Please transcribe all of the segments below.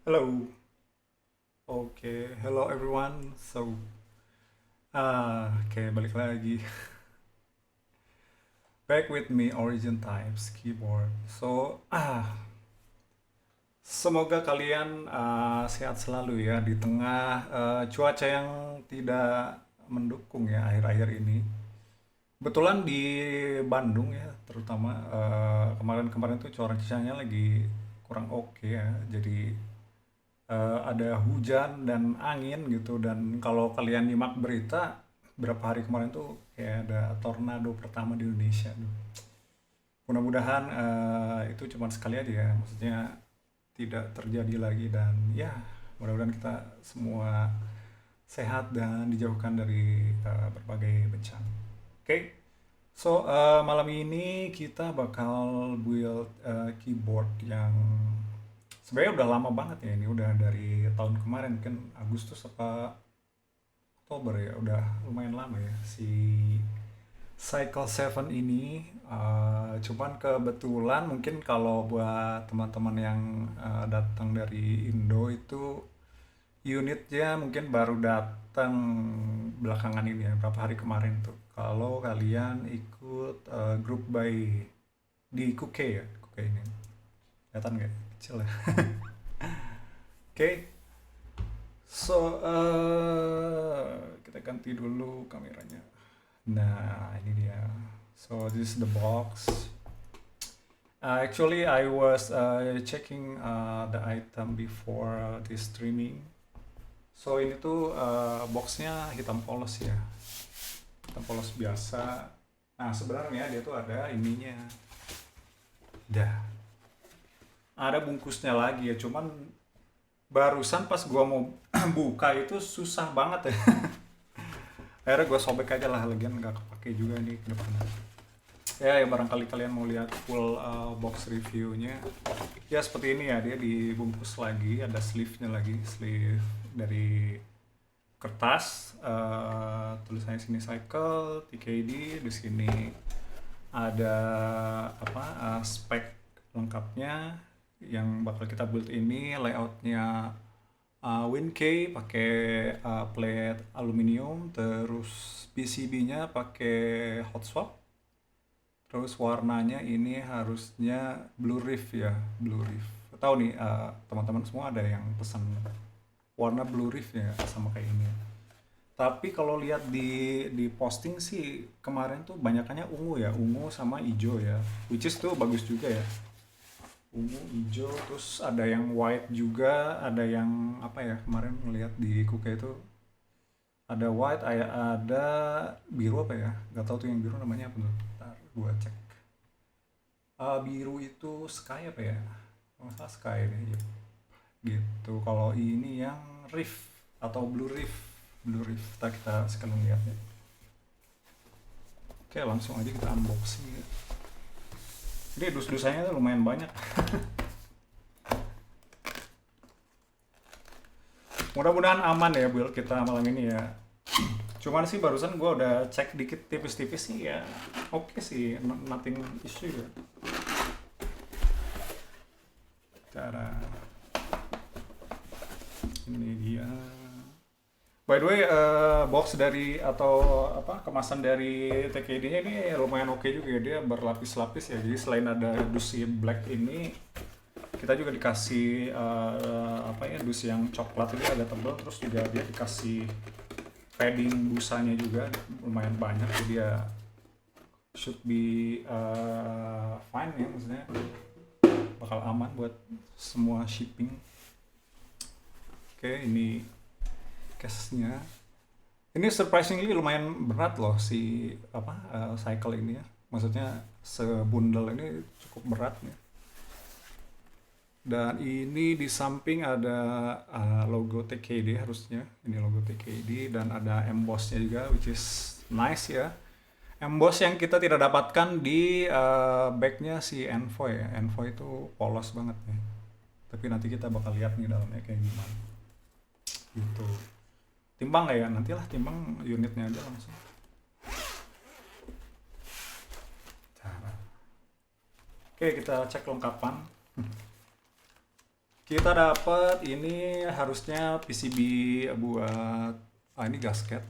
Hello. Okay, hello everyone. Balik lagi. Back with me, Origin Types Keyboard. Semoga kalian sehat selalu ya di tengah cuaca yang tidak mendukung ya akhir-akhir ini. Kebetulan di Bandung ya, terutama kemarin-kemarin tuh cuacanya lagi kurang oke ya. Jadi ada hujan dan angin gitu, dan kalau kalian nyimak berita berapa hari kemarin tuh kayak ada tornado pertama di Indonesia tuh. Mudah-mudahan itu cuma sekali aja ya, maksudnya tidak terjadi lagi, dan ya mudah-mudahan kita semua sehat dan dijauhkan dari berbagai bencana. Oke, malam ini kita bakal build keyboard yang sebenarnya udah lama banget ya, ini udah dari tahun kemarin kan, Agustus apa Oktober ya, udah lumayan lama ya si Cycle 7 ini. Cuman kebetulan mungkin kalau buat teman-teman yang datang dari Indo itu unitnya mungkin baru datang belakangan ini ya, berapa hari kemarin tuh. Kalau kalian ikut grup by di Kuke ya, Kuke ini. Kelihatan nggak? Kecil ya. Oke, kita ganti dulu kameranya. Nah, ini dia. So, this is the box. Actually, I was checking the item before this streaming. So, ini tuh boxnya hitam polos ya. Hitam polos biasa. Nah, sebenarnya dia tuh ada ininya. Dah. Ada bungkusnya lagi ya, cuman barusan pas gua mau buka itu susah banget ya. Akhirnya gue sobek aja lah, lagian nggak kepake juga nih ke depannya. Ya barangkali kalian mau lihat full box reviewnya. Ya seperti ini ya, dia dibungkus lagi, ada sleeve-nya lagi, sleeve dari kertas. Tulisannya sini Cycle TKD, di sini ada spek lengkapnya yang bakal kita build ini. Layoutnya WinK pakai plate aluminium, terus PCB-nya pakai hot swap, terus warnanya ini harusnya blue reef ya, blue reef. Tahu nih teman-teman semua ada yang pesan warna blue reef ya sama kayak ini. Tapi kalau lihat di posting sih kemarin tuh banyakannya ungu ya, ungu sama hijau ya, which is tuh bagus juga ya, ungu hijau, terus ada yang white juga, ada yang apa ya, kemarin ngeliat di Kuka itu ada white, ada biru apa ya, nggak tahu tuh yang biru namanya apa tuh, ntar gua cek. Biru itu sky apa ya, kalau nggak salah sky deh, yep. Gitu. Kalau ini yang reef atau blue reef, blue reef, kita sekalian lihat ya. Oke, langsung aja kita unboxing ya. Jadi dus-dusanya tuh lumayan banyak. Mudah-mudahan aman ya build kita malam ini ya. Cuman sih barusan gue udah cek dikit tipis-tipis sih ya. Oke sih, nothing issue ya. Cara ini dia. By the way, box dari atau apa kemasan dari TKD-nya ini lumayan oke juga ya. Dia berlapis-lapis ya. Jadi selain ada dus black ini, kita juga dikasih dus yang coklat ini agak tebal, terus juga dia dikasih padding busanya juga lumayan banyak, jadi ya should be fine ya, maksudnya bakal aman buat semua shipping. Oke, ini case-nya. Ini surprisingly lumayan berat loh si cycle ini ya. Maksudnya sebundel ini cukup berat ya. Dan ini di samping ada logo TKD harusnya. Ini logo TKD dan ada embossnya juga, which is nice ya. Emboss yang kita tidak dapatkan di backnya si Envoy ya. Envoy itu polos banget ya. Tapi nanti kita bakal lihat nih dalamnya kayak gimana. Gitu. Timbang nggak ya? Nantilah timbang unitnya aja langsung. Cara. Oke, kita cek lengkapan. Kita dapat ini harusnya PCB buat ini gasket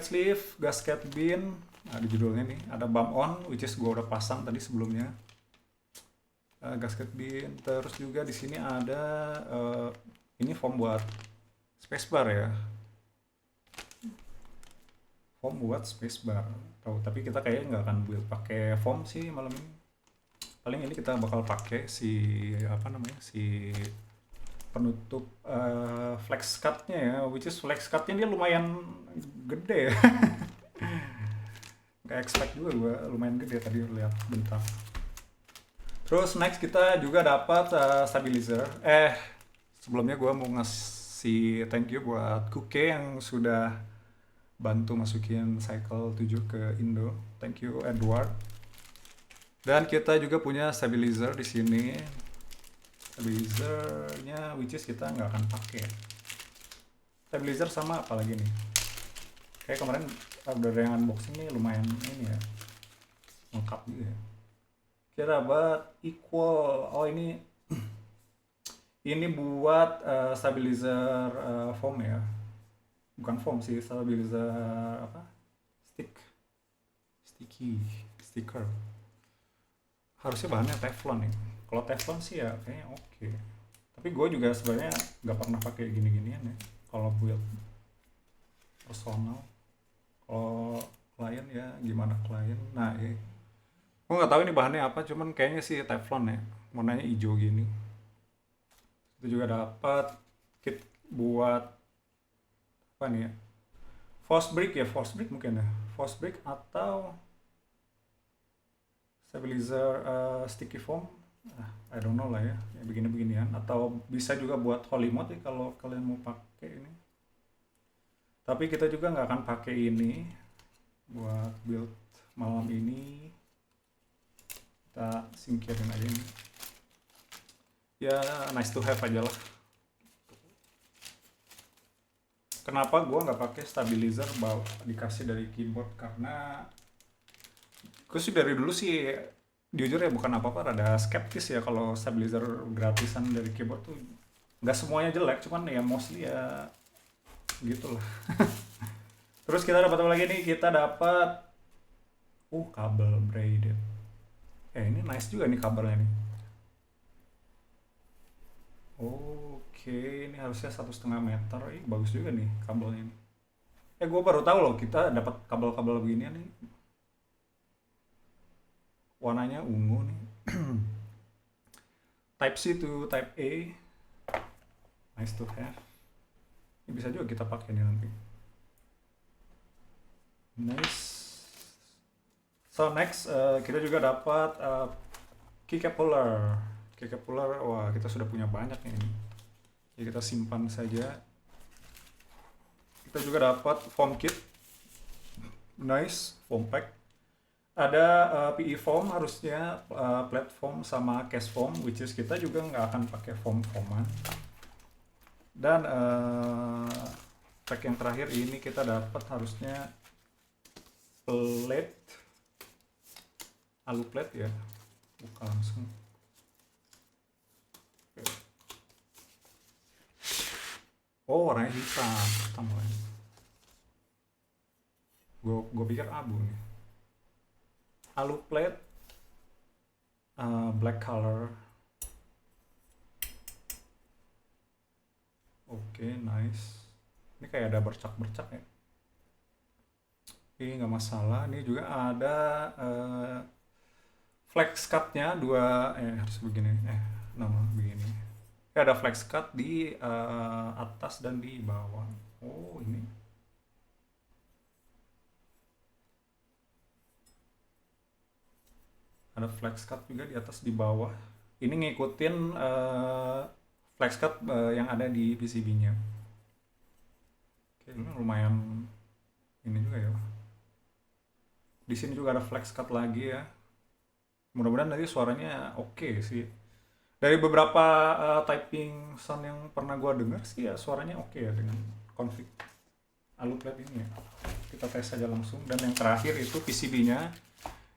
sleeve, gasket bin. Nah, di judulnya nih ada bump on, which is gua udah pasang tadi sebelumnya. Gasket bin, terus juga di sini ada ini foam buat spacebar ya. Foam buat spacebar. Tahu, tapi kita kayaknya nggak akan build pakai foam sih malam ini. Paling ini kita bakal pakai si penutup flex cutnya ya, which is flex cutnya dia lumayan gede ya. Nggak expect juga gue lumayan gede tadi lihat bentar. Terus next kita juga dapat stabilizer. Sebelumnya gue mau ngasih thank you buat Kuke yang sudah bantu masukin Cycle 7 ke Indo. Thank you Edward. Dan kita juga punya stabilizer di sini. Stabilizernya which is kita nggak akan pakai. Stabilizer sama apa lagi nih? Kayak kemarin udah ada yang unboxing nih lumayan ini ya. Lengkap juga ya. Kita dapat equal. Oh ini ini buat stabilizer foam ya. Bukan foam sih, stabilizer apa? Sticker. Harusnya bahannya teflon ya. Kalau teflon sih ya kayaknya oke. Tapi gue juga sebenarnya nggak pernah pakai gini-ginian ya. Kalau build personal, kalau klien ya gimana klien. Nah gue nggak tahu ini bahannya apa, cuman kayaknya sih teflon ya. Warnanya hijau gini. Itu juga dapat kit buat apa nih ya? Force brick mungkin ya. Force brick atau stabilizer sticky foam, I don't know lah ya begini-beginian, atau bisa juga buat holy mode ya kalau kalian mau pakai ini. Tapi kita juga nggak akan pakai ini buat build malam ini. Kita singkirin aja ini ya, nice to have aja lah. Kenapa gua nggak pakai stabilizer dikasih dari keyboard? Karena gue sih dari dulu sih jujur ya bukan apa-apa rada skeptis ya kalau stabilizer gratisan dari keyboard tuh. Nggak semuanya jelek, cuman ya mostly ya gitulah. Terus kita dapat apa lagi nih? Kita dapat kabel braided. Ini nice juga nih kabelnya nih. Oke, ini harusnya 1,5 meter. Bagus juga nih kabelnya nih. Gue baru tahu loh kita dapat kabel-kabel beginian nih. Warnanya ungu nih. Type C to Type A. Nice to have. Ini bisa juga kita pakai nih nanti. Nice. So next kita juga dapat keycap puller. Keycap puller, wah kita sudah punya banyak nih ini. Ya kita simpan saja. Kita juga dapat foam kit. Nice, foam pack. Ada PE foam harusnya, platform sama cast foam, which is kita juga nggak akan pakai foaman. Dan pack yang terakhir ini kita dapat harusnya plate, alu plate ya, buka langsung. Oh warnanya hitam warnanya. Gue pikir abu nih. Alu plate, black color. Oke, nice. Ini kayak ada bercak-bercak ya. Ini nggak masalah. Ini juga ada flex cutnya dua, harus begini. Nama begini. Ada flex cut di atas dan di bawah. Oh ini. Ada flex cut juga di atas di bawah. Ini ngikutin flex cut yang ada di PCB-nya. Oke, ini lumayan ini juga ya. Di sini juga ada flex cut lagi ya. Mudah-mudahan nanti suaranya oke sih. Dari beberapa typing sound yang pernah gua dengar sih ya suaranya oke ya dengan config alu plate ini ya. Kita tes saja langsung. Dan yang terakhir itu PCB-nya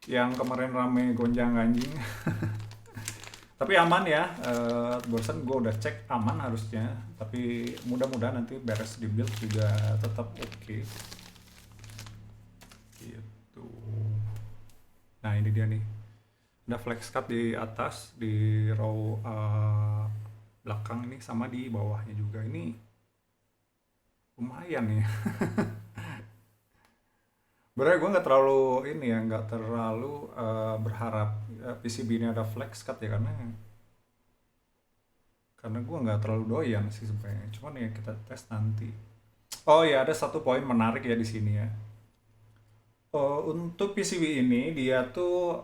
yang kemarin rame gonjang-ganjing. Tapi aman ya, barusan gue udah cek aman harusnya. Tapi mudah-mudahan nanti beres di build juga tetap oke. Gitu. Nah ini dia nih, ada flex cut di atas, di row belakang ini, sama di bawahnya juga. Ini lumayan ya. Sebenarnya gue nggak terlalu ini ya, nggak terlalu berharap PCB ini ada flex cut ya, karena gue nggak terlalu doyan sih sebenarnya. Cuman ya kita tes nanti. Oh ya, ada satu poin menarik ya di sini ya. Untuk PCB ini dia tuh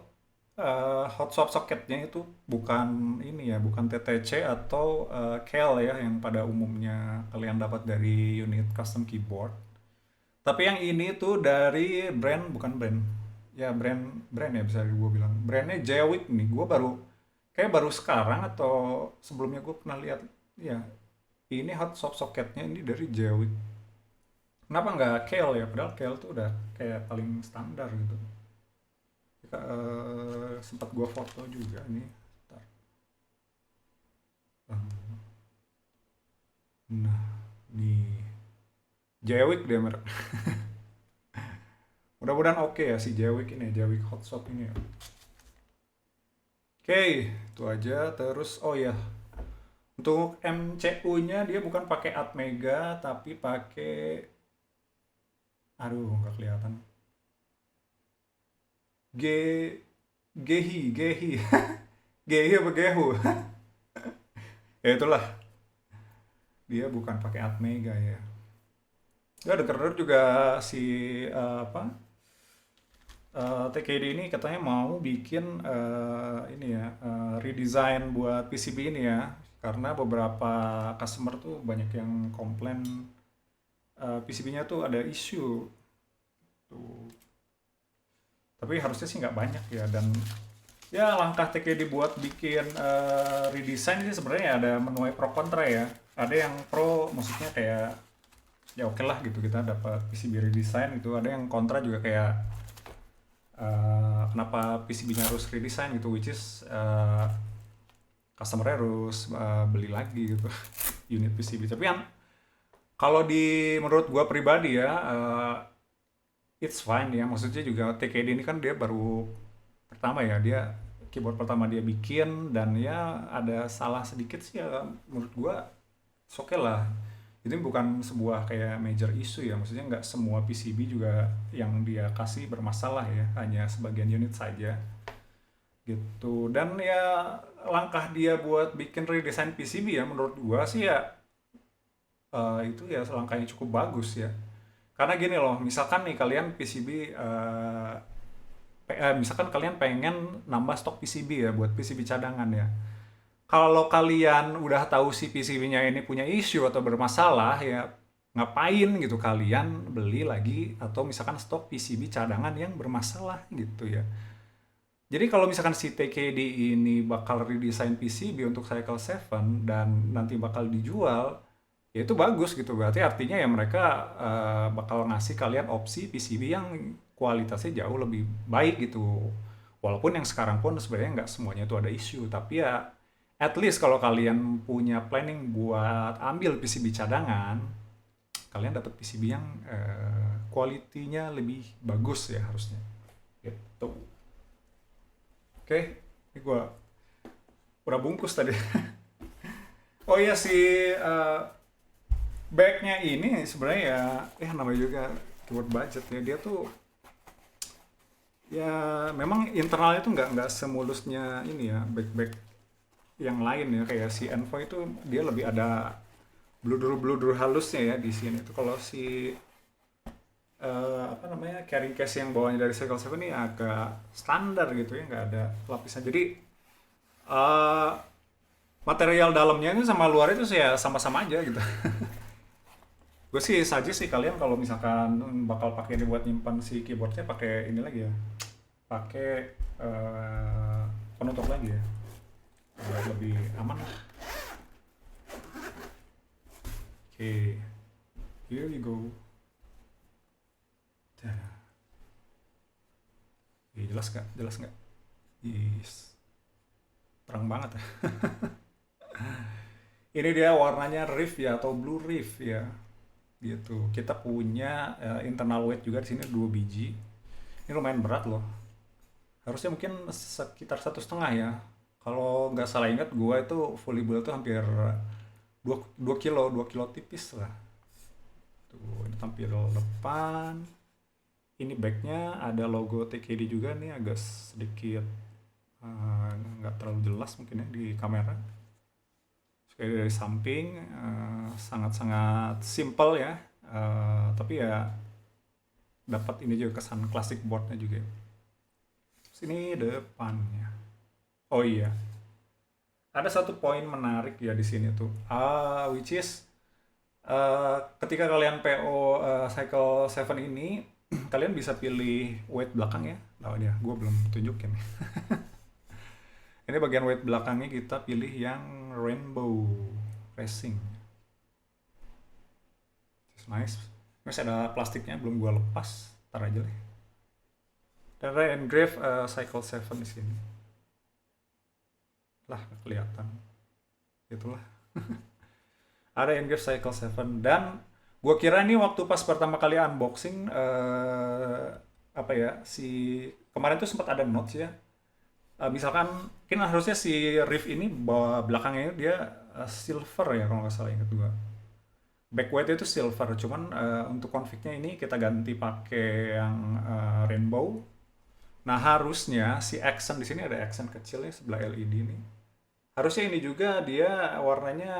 hot swap socketnya itu bukan ini ya, bukan TTC atau CAL ya yang pada umumnya kalian dapat dari unit custom keyboard. Tapi yang ini tuh dari brand, bukan brand. Ya brand brand ya bisa gue bilang. Brandnya Jewik nih. Gue baru kayak baru sekarang atau sebelumnya gue pernah lihat ya. Ini hot swap socketnya ini dari Jewik. Kenapa nggak Kale ya? Padahal Kale tuh udah kayak paling standar gitu. Kita sempat gua foto juga nih. Bentar. Nah, nih Jewik dia merek. Mudah-mudahan oke ya si Jewik ini, Jewik Hot Shop ini ya. Oke, itu aja. Terus oh ya, untuk MCU-nya dia bukan pakai Atmega tapi pakai, aduh nggak kelihatan. G Gehi Gehi apa Gehu? Ya itulah, dia bukan pakai Atmega ya. Ya denger juga si apa TKD ini katanya mau bikin ini ya, redesign buat PCB ini ya, karena beberapa customer tuh banyak yang komplain PCB-nya tuh ada isu tuh. Tapi harusnya sih nggak banyak ya. Dan ya langkah TKD buat bikin redesign ini sebenarnya ada menuai pro kontra ya. Ada yang pro, maksudnya kayak ya oke lah gitu kita dapat PCB redesign gitu. Ada yang kontra juga kayak kenapa PCB-nya harus redesign gitu, which is customer harus beli lagi gitu unit PCB. Tapi yang kalau di menurut gua pribadi ya, it's fine ya. Maksudnya juga TKD ini kan dia baru pertama ya, dia keyboard pertama dia bikin, dan ya ada salah sedikit sih ya menurut gua oke lah. Ini bukan sebuah kayak major issue ya, maksudnya nggak semua PCB juga yang dia kasih bermasalah ya, hanya sebagian unit saja gitu. Dan ya langkah dia buat bikin redesign PCB ya menurut gua sih ya itu ya langkahnya cukup bagus ya. Karena gini loh, misalkan nih kalian PCB misalkan kalian pengen nambah stok PCB ya buat PCB cadangan ya. Kalau kalian udah tahu si PCB-nya ini punya isu atau bermasalah ya, ngapain gitu kalian beli lagi atau misalkan stok PCB cadangan yang bermasalah gitu ya. Jadi kalau misalkan si TKD ini bakal redesign PCB untuk Cycle 7 dan nanti bakal dijual, ya itu bagus gitu. Berarti artinya ya mereka bakal ngasih kalian opsi PCB yang kualitasnya jauh lebih baik gitu. Walaupun yang sekarang pun sebenarnya nggak semuanya itu ada isu, tapi ya at least kalau kalian punya planning buat ambil PCB cadangan, kalian dapat PCB yang kualitinya lebih bagus ya harusnya. Gitu. Oke, ini gua udah bungkus tadi. Oh iya si backnya ini sebenarnya ya namanya juga keyword budget ya, dia tuh ya memang internalnya tuh nggak semulusnya ini ya back yang lain ya. Kayak si Envoy itu dia lebih ada bludur halusnya ya di sini. Itu kalau si apa namanya carrying case yang bawahnya dari Cycle 7 ini agak standar gitu ya, nggak ada lapisan. Jadi eh, material dalamnya ini sama luar itu sih ya sama-sama aja gitu. Gue sih suggest sih kalian kalau misalkan bakal pakai ini buat nyimpan si keyboardnya, pakai ini lagi ya, pakai penutup lagi ya, biar lebih aman lah. Oke, here we go. Dah. Jelas nggak? Yes. terang banget ya. Ini dia warnanya Reef ya atau Blue Reef ya. Gitu. Kita punya internal weight juga di sini 2 biji. Ini lumayan berat loh. Harusnya mungkin sekitar 1,5 ya. Kalau nggak salah ingat, gua itu fully build tuh hampir 2 kilo, 2 kilo tipis lah. Tuh, ini tampil depan. Ini backnya ada logo TKD juga nih, agak sedikit nggak terlalu jelas mungkin ya di kamera. Sekali dari samping sangat-sangat simple ya. Tapi ya dapat ini juga kesan klasik boardnya juga. Sini depannya. Oh iya, ada satu poin menarik ya di sini tuh. Which is ketika kalian PO Cycle 7 ini, kalian bisa pilih weight belakang ya. Oh dia, gue belum tunjukin. Ini bagian weight belakangnya kita pilih yang Rainbow Racing. It's nice. Masih ada plastiknya, belum gue lepas. Ntar aja deh. Dan ada engrave Cycle 7 di sini. Lah, nggak kelihatan. Itulah. Ada engrave Cycle 7 dan gue kira ini waktu pas pertama kali unboxing apa ya, si kemarin tuh sempat ada notes ya. Misalkan mungkin harusnya si Rift ini belakangnya dia silver ya kalau nggak salah ingat gua. Backweight itu silver, cuman untuk config-nya ini kita ganti pakai yang rainbow. Nah harusnya si accent di sini ada accent kecilnya sebelah LED ini. Harusnya ini juga dia warnanya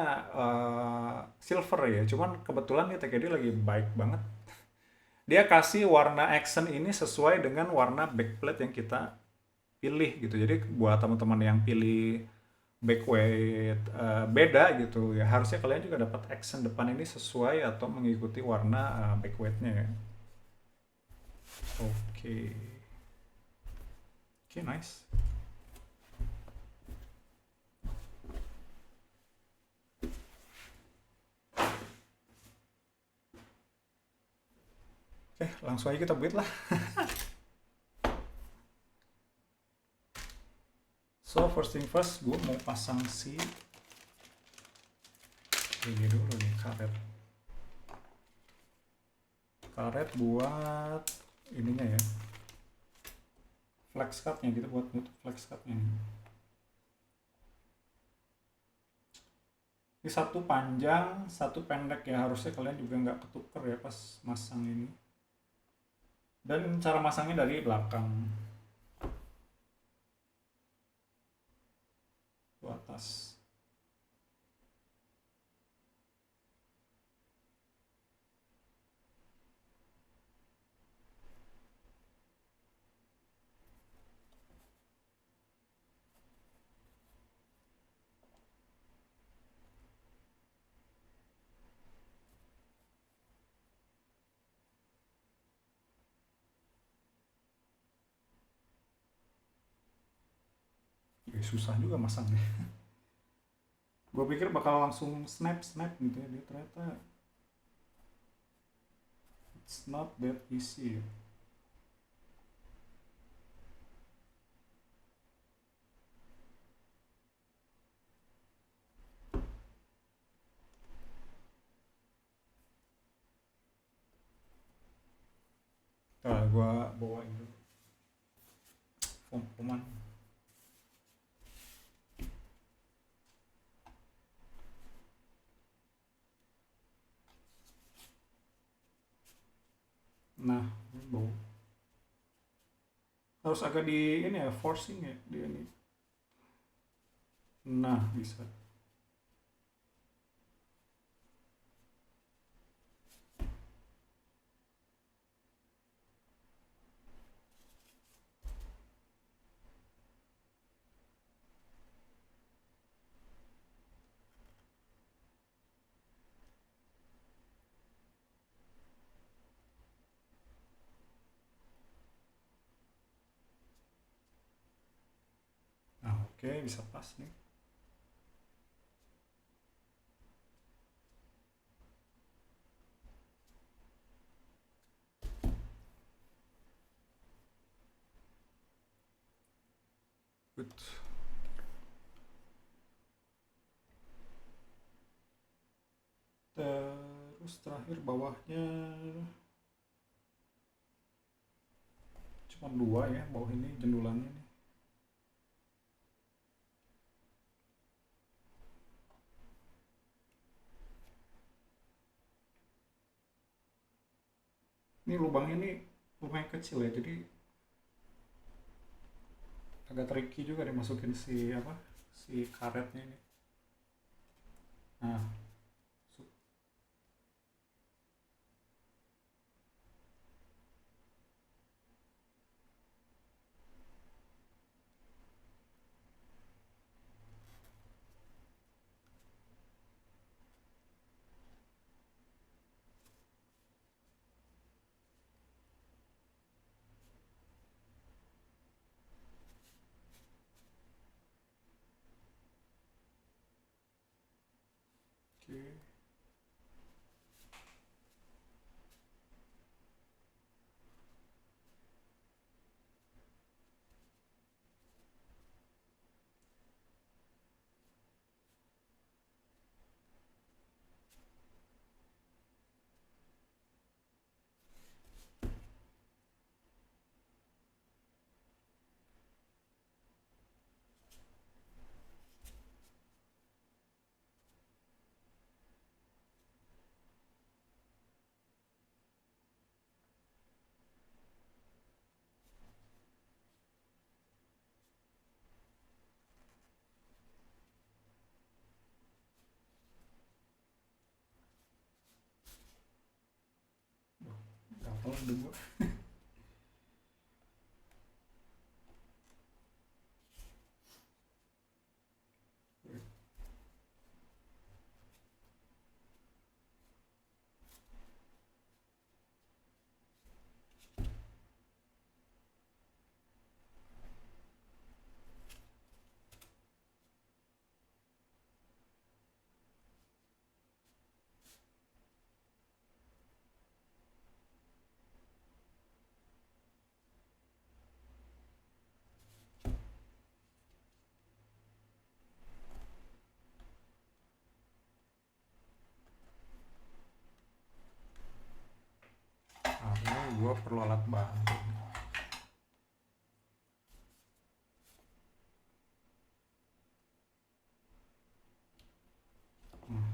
silver ya, cuman kebetulan nih TKD lagi baik banget. Dia kasih warna accent ini sesuai dengan warna backplate yang kita pilih gitu. Jadi buat teman-teman yang pilih backweight beda gitu ya, harusnya kalian juga dapat accent depan ini sesuai atau mengikuti warna backweightnya ya. Oke. Oke, nice. Oke, langsung aja kita build lah. So first thing first, gue mau pasang si ini dulu nih, karet buat ininya ya, flex cutnya gitu, buat nutup flex cutnya. Ini satu panjang, satu pendek ya, harusnya kalian juga nggak ketuker ya pas masang ini. Dan cara masangnya dari belakang ke atas. Ya, susah juga masangnya. Gue pikir bakal langsung snap snap gitu ya, dia ternyata it's not that easy. Nah, gue bawain dulu foam-foaman. Nah, bau. Harus agak di ini ya, forcing ya dia ini. Nah, bisa. Nah, oke, bisa pas nih. Good. Terus terakhir bawahnya cuma dua ya, bawah ini jendulannya nih. Ini lubangnya nih lumayan kecil ya, jadi agak tricky juga dimasukin si apa, si karetnya ini. Nah, oke. Gampang dulu. Karena gue perlu alat bantu. Hmm.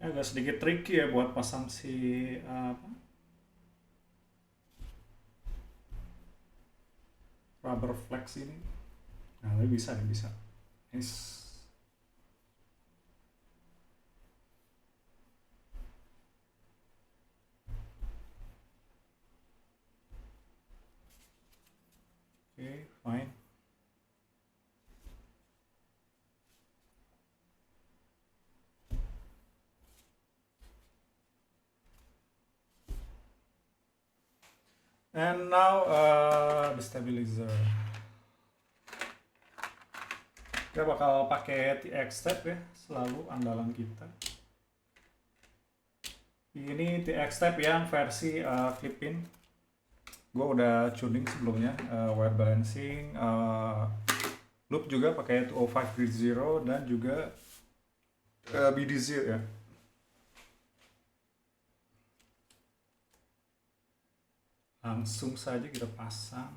Agak sedikit tricky ya buat pasang si apa, rubber flex ini. Nah, tapi bisa nih, bisa. Nice. Oke, fine. And now the stabilizer. Kita bakal pakai TX Step ya, selalu andalan kita. Ini TX Step yang versi clip-in. Gue udah tuning sebelumnya, wire balancing, loop juga pakai 205 grid zero dan juga BDZ ya. Langsung saja kita pasang.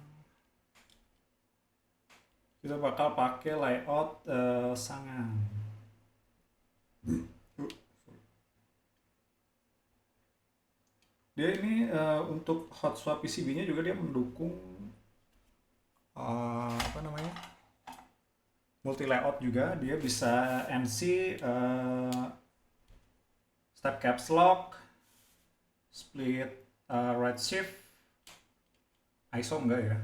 Kita bakal pakai layout sangan. Dia ini untuk hot swap PCB-nya juga dia mendukung apa namanya, multi layout juga. Dia bisa NC, step caps lock, split right shift, ISO enggak ya,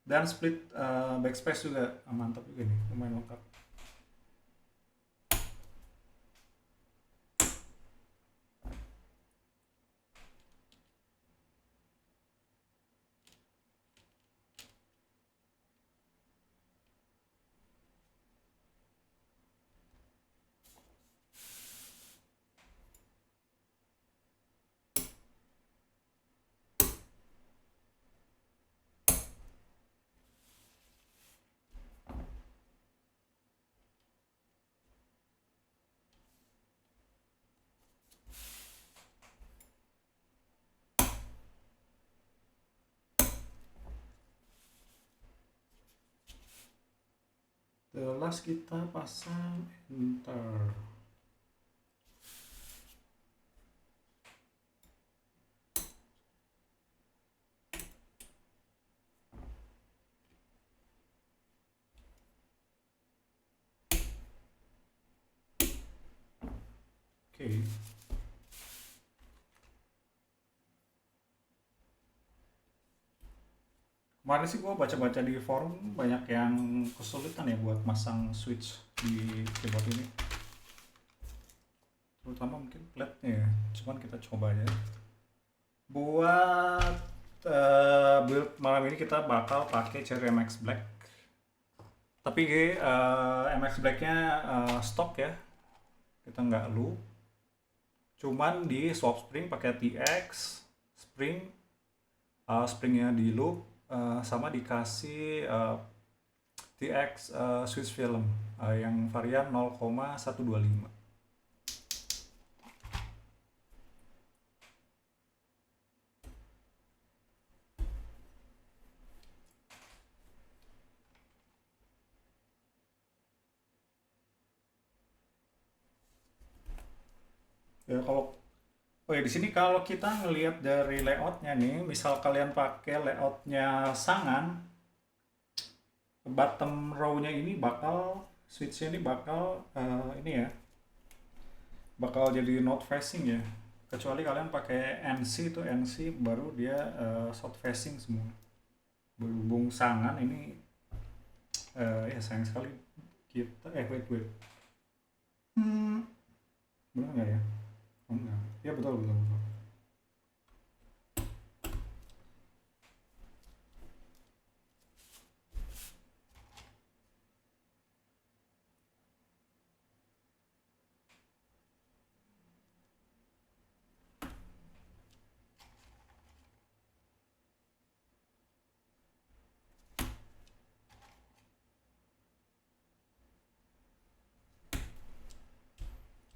dan split backspace juga. Mantap juga nih, lumayan lengkap. Jelas kita pasang enter. Oke. Kemarin sih gue baca-baca di forum banyak yang kesulitan ya buat masang switch di keyboard ini. Terutama mungkin flatnya ya. Cuman kita coba aja. Buat build malam ini kita bakal pakai Cherry MX Black. Tapi MX Blacknya stok ya. Kita nggak loop. Cuman di swap spring pakai TX spring, springnya di loop, sama dikasih TX switch film yang varian 0,125. Ya kalau oh ya di sini kalau kita ngelihat dari layoutnya nih, misal kalian pakai layoutnya Sangan, bottom row-nya ini bakal switch-nya ini bakal ini ya, bakal jadi not facing ya. Kecuali kalian pakai NC itu NC baru dia south facing semua. Berhubung Sangan ini ya sayang sekali kita wait. Benar nggak ya? Oh, enggak. Ya betul betul betul.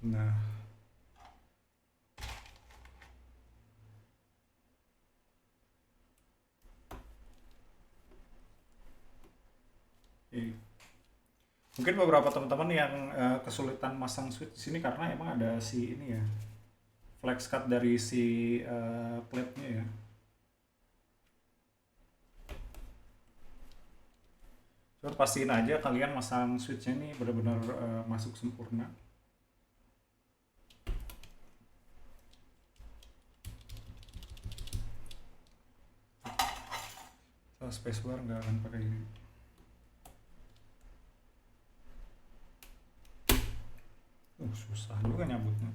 Nah, eh, mungkin beberapa teman-teman yang kesulitan masang switch di sini karena emang ada si ini ya, flex cut dari si plate-nya ya. Terus pastiin aja kalian masang switch-nya ini benar-benar masuk sempurna. Spacebar nggak akan pakai ini. Susah juga nyabutnya.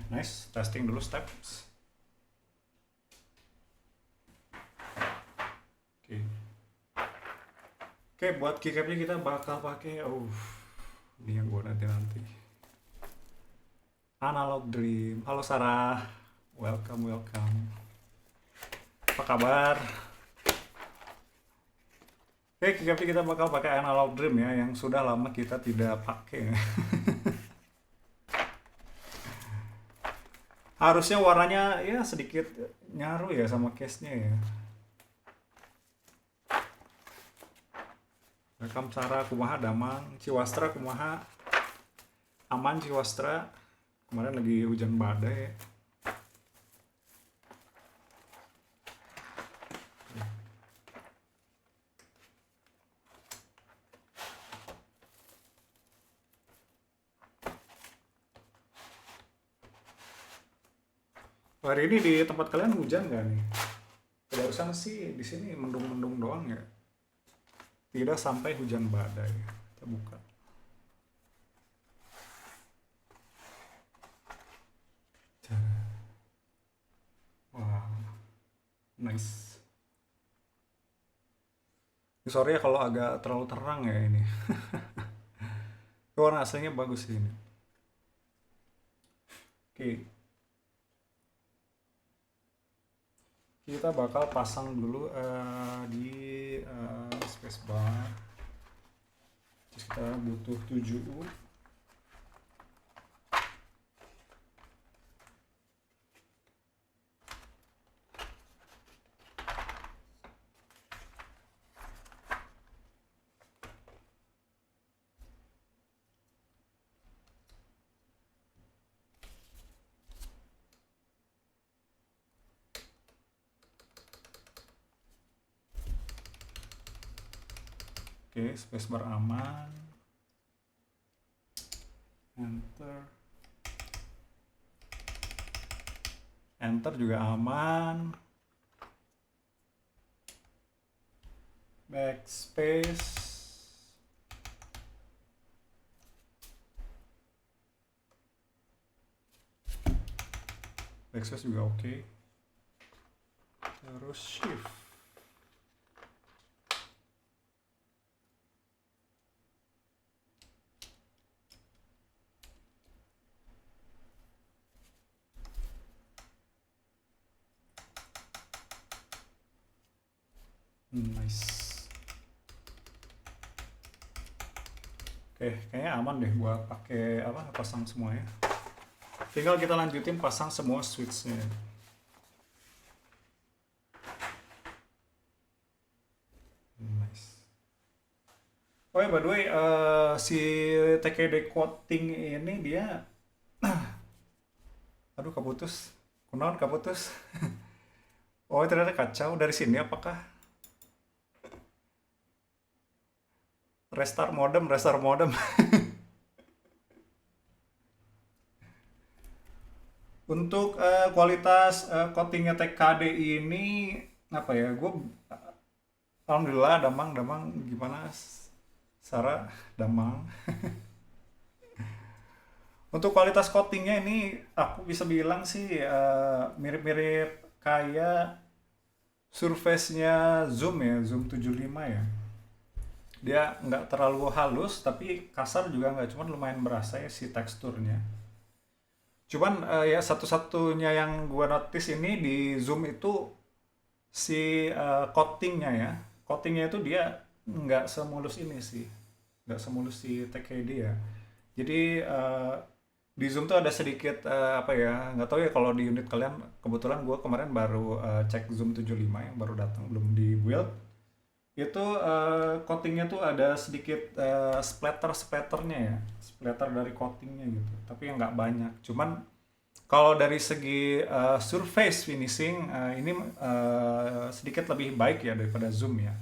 Nice, testing dulu steps. Oke, buat keycapnya kita bakal pakai ini yang gue nanti. Analog Dream. Halo Sarah, welcome. Apa kabar? Oke, keycapnya kita bakal pakai Analog Dream ya, yang sudah lama kita tidak pakai. Harusnya warnanya ya sedikit nyaru ya sama case-nya ya. Rekam cara kumaha damang, Ciwastra kumaha, aman Ciwastra. Kemarin lagi hujan badai. Hari ini di tempat kalian hujan nggak nih? Barusan sih di sini mendung-mendung doang ya. Tidak sampai hujan badai. Kita buka. Wah, nice. Sorry ya kalau agak terlalu terang ya ini. Warna aslinya bagus sih ini. Oke, kita bakal pasang dulu di spacebar. Terus kita butuh 7. Oke, spacebar aman. Enter. Enter juga aman. Backspace. Backspace juga oke. Terus shift. Nice. Oke, kayaknya aman deh buat pakai pasang semuanya. Tinggal kita lanjutin pasang semua switchnya. Nice. Oh ya, by the way, si TKD coating ini dia, aduh keputus. Kunaon keputus? Oh ternyata kacau dari sini apakah? Restart modem, restart modem. Untuk kualitas coatingnya TKD ini apa ya? Gue alhamdulillah damang damang gimana? Sarah damang. Untuk kualitas coatingnya ini aku bisa bilang sih mirip-mirip kayak surface-nya Zoom ya, Zoom 75 ya. Dia nggak terlalu halus tapi kasar juga nggak, cuman lumayan berasa ya si teksturnya. Cuman ya satu-satunya yang gua notice ini di Zoom itu si coatingnya ya. Coatingnya itu dia nggak semulus ini sih, nggak semulus si TKD ya. Jadi di Zoom tuh ada sedikit apa ya, nggak tahu ya kalau di unit kalian. Kebetulan gue kemarin baru cek Zoom 75 yang baru datang, belum di build. Itu coatingnya tuh ada sedikit splatternya ya, splatter dari coatingnya gitu, tapi yang nggak banyak. Cuman kalau dari segi surface finishing ini sedikit lebih baik ya daripada Zoom ya.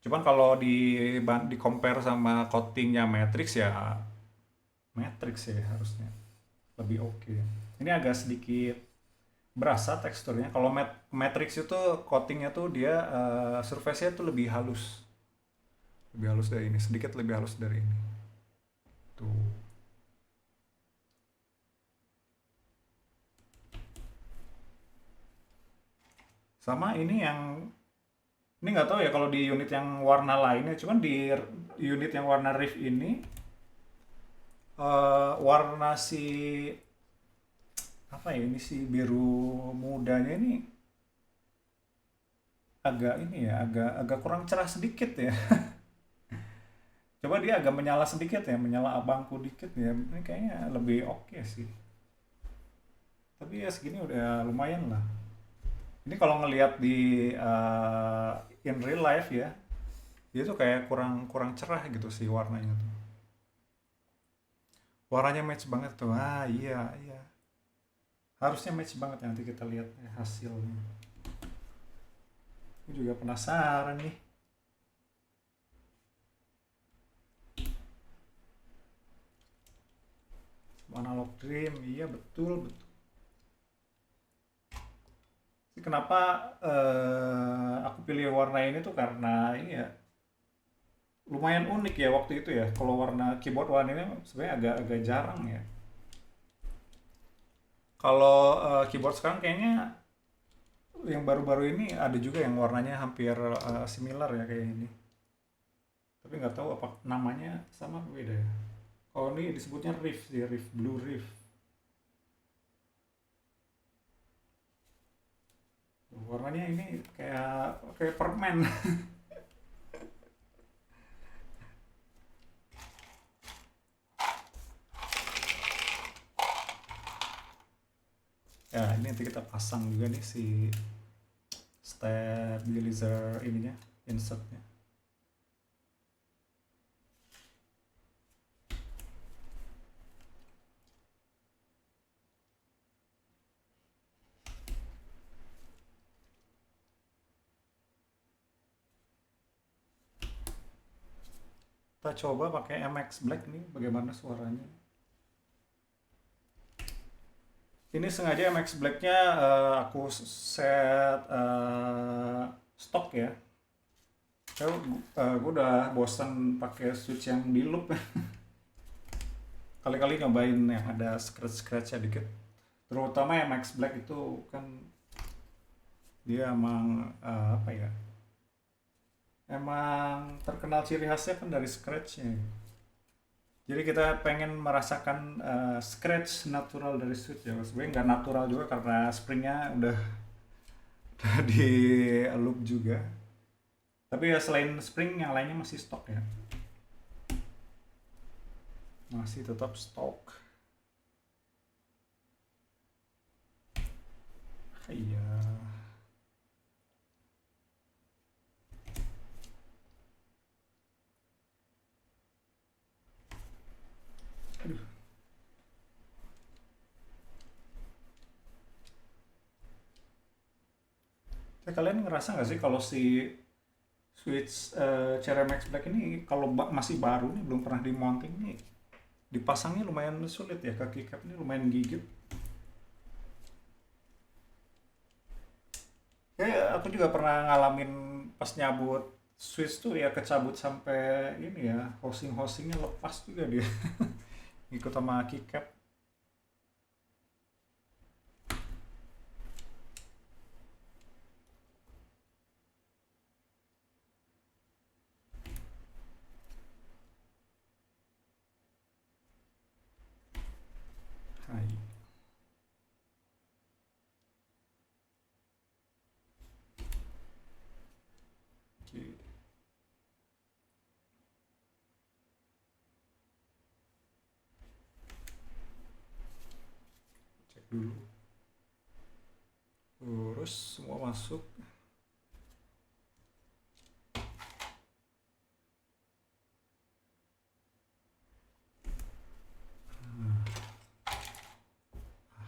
Cuman kalau di compare sama coatingnya Matrix ya, Matrix ya harusnya lebih oke. Ini agak sedikit berasa teksturnya. Kalau Matrix itu coatingnya tuh dia surface-nya tuh lebih halus dari ini, sedikit lebih halus dari ini. Tuh. Sama ini nggak tahu ya kalau di unit yang warna lainnya, cuman di unit yang warna Rift ini warna si apa ya, ini si biru mudanya ini agak ini ya, agak kurang cerah sedikit ya. Coba dia agak menyala sedikit ya, menyala abangku dikit ya. Ini kayaknya lebih oke sih. Tapi ya segini udah lumayan lah. Ini kalau ngelihat di in real life ya, Dia tuh kayak kurang kurang cerah gitu sih warnanya tuh. Warnanya match banget tuh. Ah iya iya. Harusnya match banget ya, nanti kita lihat ya hasilnya. Aku juga penasaran nih. Analog Dream, iya betul betul. Kenapa aku pilih warna ini tuh karena ini ya lumayan unik ya waktu itu ya. Kalau warna keyboard warna ini sebenarnya agak-agak jarang ya. Kalau keyboard sekarang kayaknya yang baru-baru ini ada juga yang warnanya hampir similar ya kayak ini. Tapi nggak tahu apa namanya sama apa beda ya. Kalau ini disebutnya Riff sih, Riff Blue Riff. Warnanya ini kayak kayak permen. Ya, ini nanti kita pasang juga nih si stabilizer ininya, insertnya. Kita coba pakai MX Black nih, bagaimana suaranya. Ini sengaja MX Black-nya aku set stok ya. Gue udah bosan pakai switch yang di loop. Kali-kali nyobain yang ada scratch-scratchnya dikit. Terutama MX Black itu kan dia emang apa ya? Emang terkenal ciri khasnya kan dari scratchnya. Jadi kita pengen merasakan scratch natural dari switch ya. Sebenarnya nggak natural juga karena springnya udah, udah di loop juga. Tapi ya selain spring yang lainnya masih stok ya. Masih tetap stok. Iya. Aduh. Kalian ngerasa nggak sih kalau si switch Ceramax Black ini kalau masih baru nih belum pernah dimounting nih dipasangnya lumayan sulit ya, kaki cap ini lumayan gigit. Ya, aku juga pernah ngalamin pas nyabut Swiss tuh ya kecabut sampai ini ya, housingnya lepas juga dia. Ikut sama keycap. Hai. Oke, cek dulu. Terus semua masuk.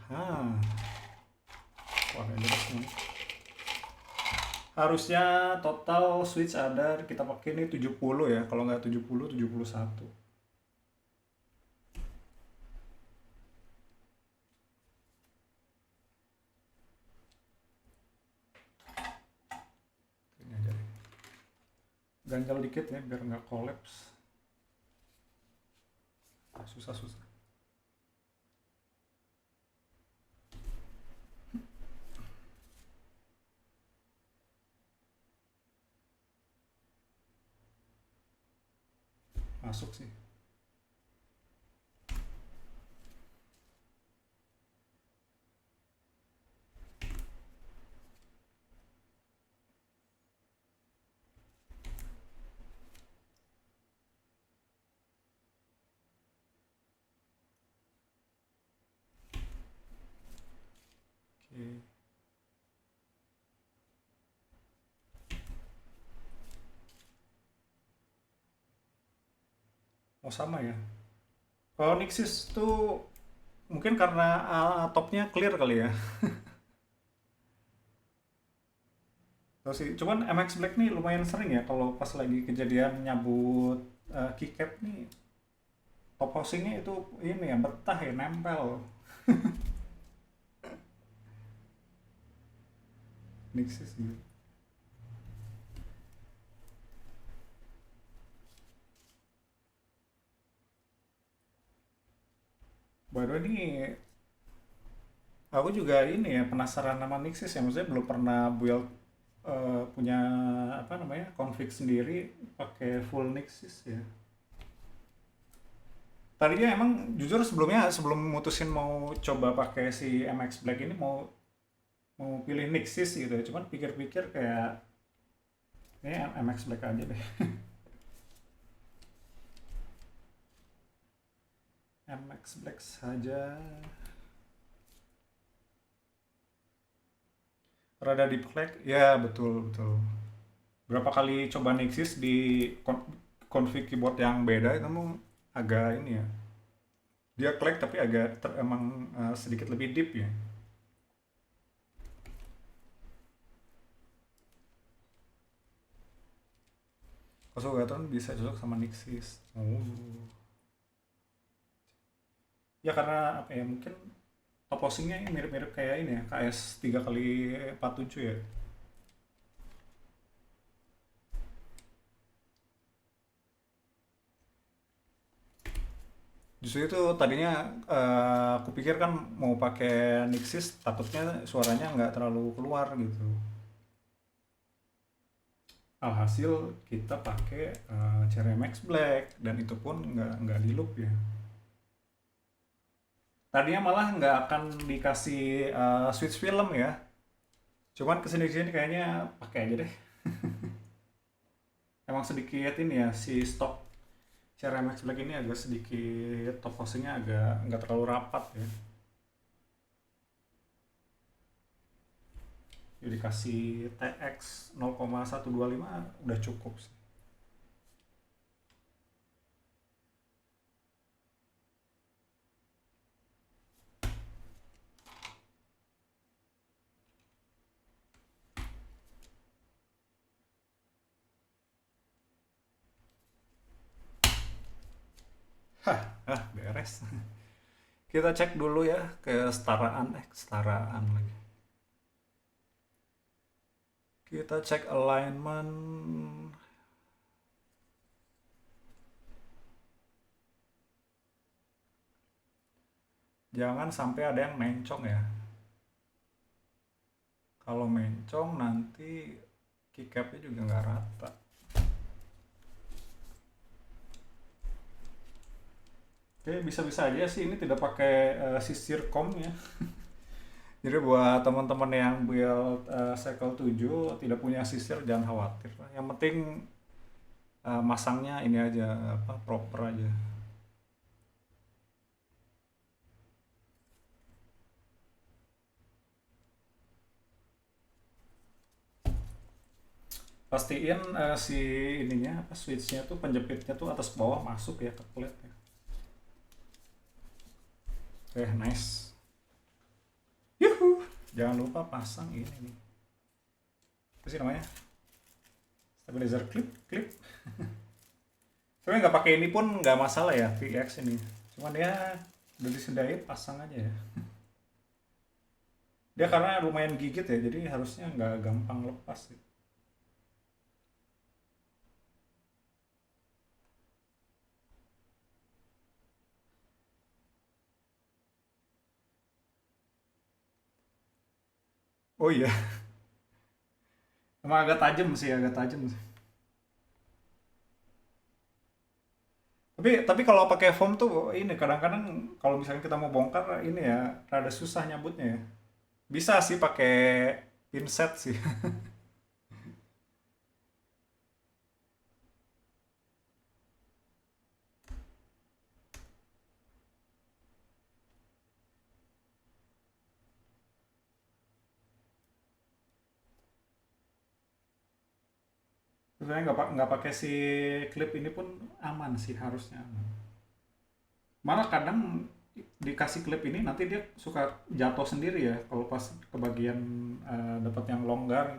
Aha. Wah, ini nih. Harusnya total switch ada kita pakai ini 70 ya. Kalau nggak 70, 71. Ini aja deh. Ganjal dikit ya biar nggak kolaps. Susah-susah. Masuk sih. Oke. Oh sama ya. Kalau Nixis tuh mungkin karena topnya clear kali ya. Terus sih, cuman MX Black nih lumayan sering ya kalau pas lagi kejadian nyabut keycap nih, top housingnya itu ini ya betah ya nempel. Nixis gitu. By the way ini aku juga ini ya penasaran sama Nixis ya, maksudnya belum pernah build punya apa namanya config sendiri pakai full Nixis ya. Tadinya emang jujur sebelumnya sebelum mutusin mau coba pakai si MX Black ini mau mau pilih Nixis gitu ya. Cuman pikir-pikir kayak ini MX Black aja deh. MX Black saja. Rada deep flag, ya betul betul. Berapa kali coba Nixis di config keyboard yang beda itu emang agak ini ya. Dia klik tapi agak emang sedikit lebih deep ya. Kosogatron bisa cocok sama Nixis. Oh. Ya karena apa ya mungkin top posingnya ini mirip-mirip kayak ini ya KS 3 kali 47 ya. Justru itu tadinya aku pikir kan mau pakai Nixis takutnya suaranya nggak terlalu keluar gitu. Alhasil kita pakai Cherry Max Black dan itu pun nggak di loop ya. Tadinya malah nggak akan dikasih switch film ya. Cuman kesini-kesini kayaknya pakai aja deh. Emang sedikit ini ya si stok Cherry Max Black ini agak sedikit top posingnya agak nggak terlalu rapat ya. Jadi dikasih TX 0,125 udah cukup sih. Beres. Kita cek dulu ya kesetaraan, kesetaraan lagi. Kita cek alignment. Jangan sampai ada yang mencong ya. Kalau mencong nanti keycapnya juga nggak rata. Oke, bisa-bisa aja sih ini tidak pakai sisir com ya. Jadi buat teman-teman yang build Cycle 7 tidak punya sisir jangan khawatir. Yang penting masangnya ini aja apa proper aja. Pastiin si ininya apa switchnya tuh penjepitnya tuh atas bawah masuk ya ke plate ya. Oke, nice. Yuhu. Jangan lupa pasang ini nih. Apa sih namanya? Stabilizer clip, clip. Sebenarnya nggak pakai ini pun nggak masalah ya VX ini. Cuman ya udah disediain pasang aja ya. Dia karena lumayan gigit ya, jadi harusnya nggak gampang lepas sih. Oh iya, emang agak tajam sih, agak tajam sih. Tapi kalau pakai foam tuh ini kadang-kadang kalau misalnya kita mau bongkar ini ya rada susah nyabutnya ya. Bisa sih pakai pinset sih. Sebenarnya nggak pakai si klip ini pun aman sih, harusnya aman. Malah kadang dikasih klip ini nanti dia suka jatuh sendiri ya kalau pas kebagian dapat yang longgar.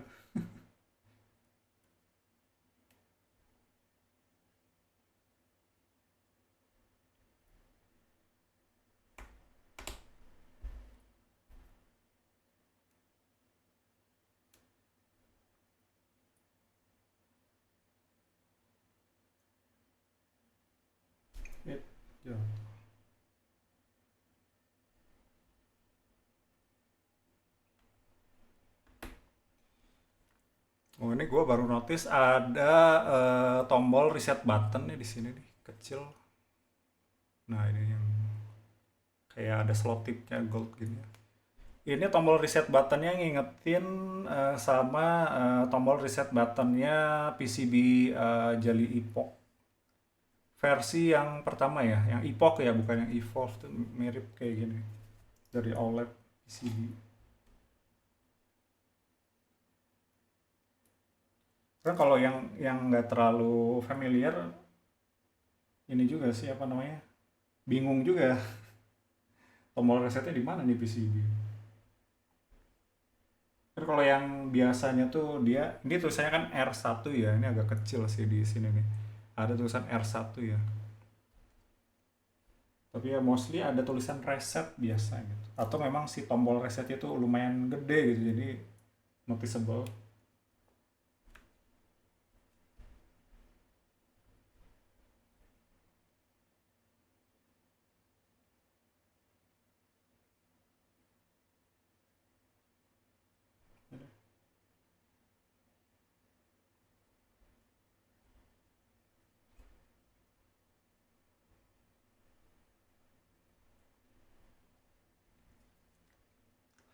Ya. Oh, ini gue baru notice ada tombol reset button nih di sini nih, kecil. Nah, ini yang kayak ada slot tipnya gold gini. Ini tombol reset buttonnya ngingetin sama tombol reset buttonnya PCB Jelly Epoch. Versi yang pertama ya, yang Epoch ya, bukan yang Evolve, tuh mirip kayak gini. Dari OLED PCB. Kan kalau yang nggak terlalu familiar, ini juga sih apa namanya, bingung juga tombol resetnya di mana nih PCB. Kan kalau yang biasanya tuh dia, ini tulisannya kan R1 ya, ini agak kecil sih di sini nih. Ada tulisan R1 ya. Tapi ya mostly ada tulisan reset biasa gitu. Atau memang si tombol resetnya tuh lumayan gede gitu, jadi noticeable.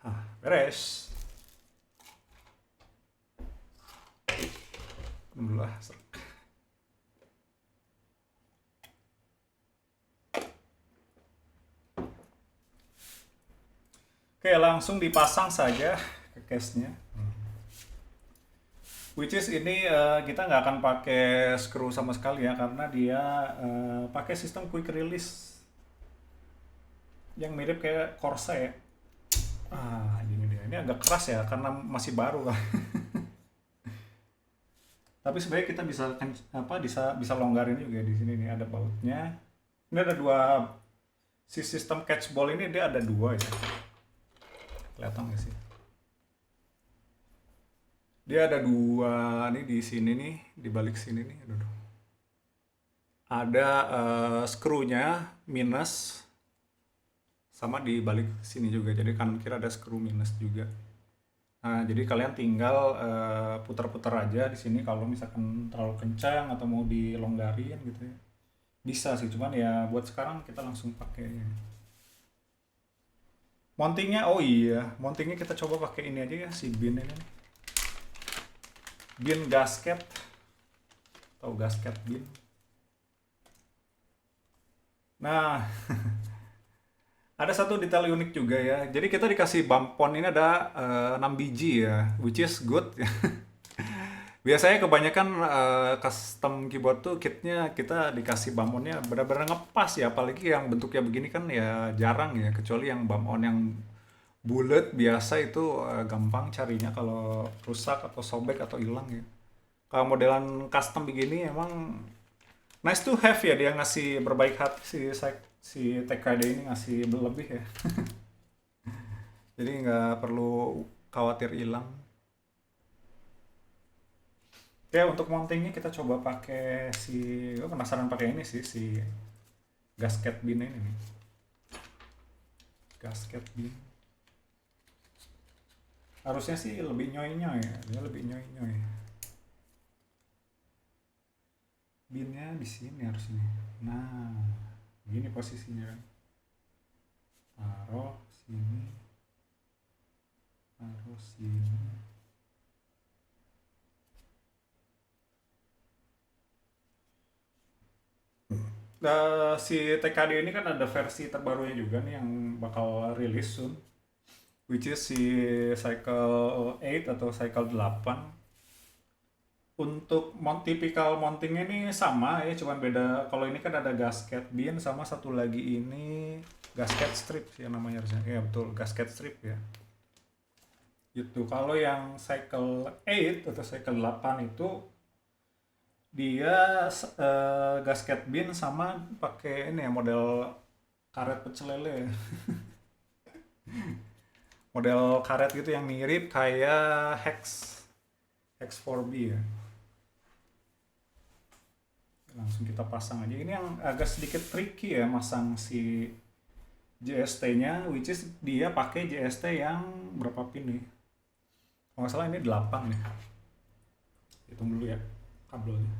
Hah, beres. Alhamdulillah. Oke, langsung dipasang saja ke case-nya. Which is ini kita nggak akan pakai screw sama sekali ya, karena dia pakai sistem quick release yang mirip kayak Corsa ya. Ini dia. Ini agak keras ya karena masih baru kan. Tapi sebenarnya kita bisa bisa longgarin juga di sini nih, ada bautnya. Ini ada dua, si sistem catch ball ini dia ada dua ya. Kelihatan nggak sih? Dia ada dua nih di sini nih, di balik sini nih. Aduh. Ada screw-nya minus, sama di balik sini juga. Jadi kanan kiri ada screw minus juga. Nah, jadi kalian tinggal putar-putar aja di sini kalau misalkan terlalu kencang atau mau dilonggarin gitu ya. Bisa sih, cuman ya buat sekarang kita langsung pakai. Mountingnya, oh iya, mountingnya kita coba pakai ini aja ya, si bin ini. Bin gasket, atau gasket bin. Nah, ada satu detail unik juga ya. Jadi kita dikasih bump pon ini ada 6 biji ya, which is good. Biasanya kebanyakan custom keyboard tuh kitnya kita dikasih bump onnya benar-benar ngepas ya, apalagi yang bentuknya begini kan ya jarang ya, kecuali yang bump on yang bulat biasa itu gampang carinya kalau rusak atau sobek atau hilang ya. Kalau modelan custom begini emang nice to have ya, dia ngasih berbaik hati si TKD ini ngasih lebih ya. Jadi nggak perlu khawatir hilang. Ya untuk mountingnya kita coba pakai gue penasaran pakai ini sih, si gasket bin ini nih. Gasket bin. Harusnya sih lebih nyoy-nyoy ya, dia lebih nyoy-nyoy. Binnya di sini harusnya. Nah, gini posisinya kan. Taruh sini, taruh sini. Si TKD ini kan ada versi terbarunya juga nih yang bakal rilis soon, which is si Cycle 8 atau Cycle 8. Untuk tipikal mountingnya ini sama ya, cuman beda. Kalau ini kan ada gasket bin, sama satu lagi ini gasket strip sih yang namanya harusnya. Ya betul, gasket strip ya. Gitu. Kalau yang cycle 8 atau cycle 8 itu dia gasket bin sama pakai ini ya, model karet pecel lele. Model karet gitu yang mirip kayak Hex 4B ya. Langsung kita pasang aja. Ini yang agak sedikit tricky ya masang si JST-nya, which is dia pakai JST yang berapa pin nih? Kalau nggak salah ini 8 nih. Hitung dulu ya kabelnya.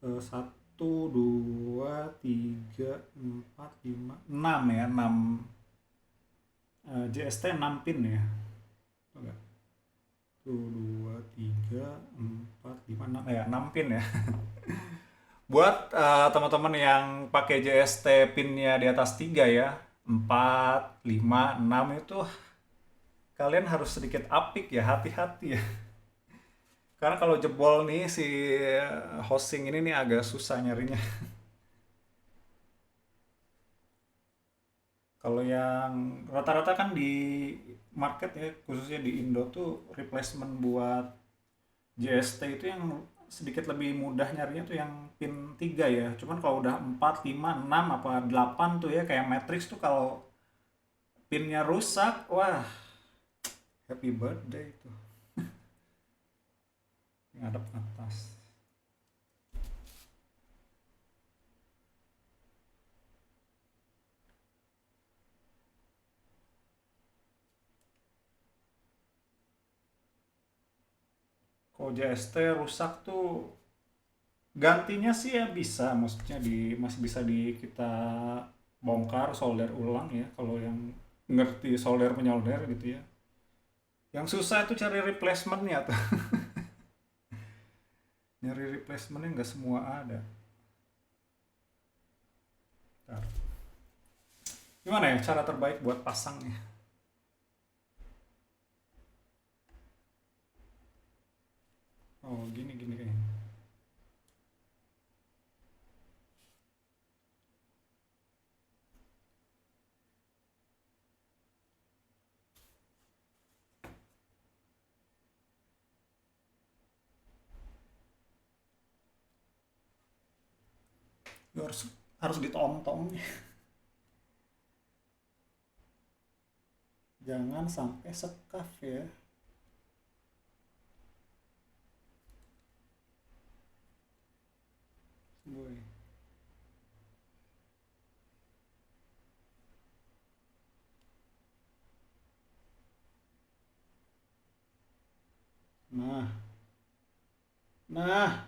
1, 2, 3, 4, 5, 6 ya, 6 JST 6 pin ya. Tuh nggak? 1, 2, 3, 4, 5, 6 ya, 6 pin ya. Buat teman-teman yang pakai JST pinnya di atas 3 ya, 4, 5, 6 itu kalian harus sedikit apik ya, hati-hati ya. Karena kalau jebol nih si hosting ini nih agak susah nyarinya. Kalau yang rata-rata kan di market ya, khususnya di Indo tuh replacement buat JST itu yang sedikit lebih mudah nyarinya tuh yang pin 3 ya. Cuman kalau udah 4, 5, 6 apa 8 tuh ya kayak Matrix tuh kalau pinnya rusak, wah happy birthday itu. Ngadep atas. Kalau JST rusak tuh gantinya sih ya bisa, maksudnya masih bisa kita bongkar, solder ulang ya kalau yang ngerti solder menyolder gitu ya. Yang susah itu cari replacementnya tuh. Nyari replacementnya nggak semua ada. Bentar. Gimana ya cara terbaik buat pasangnya? Oh gini gini kayaknya. Harus harus ditong-tong. Jangan sampai sekaf ya. Boy. Nah, nah,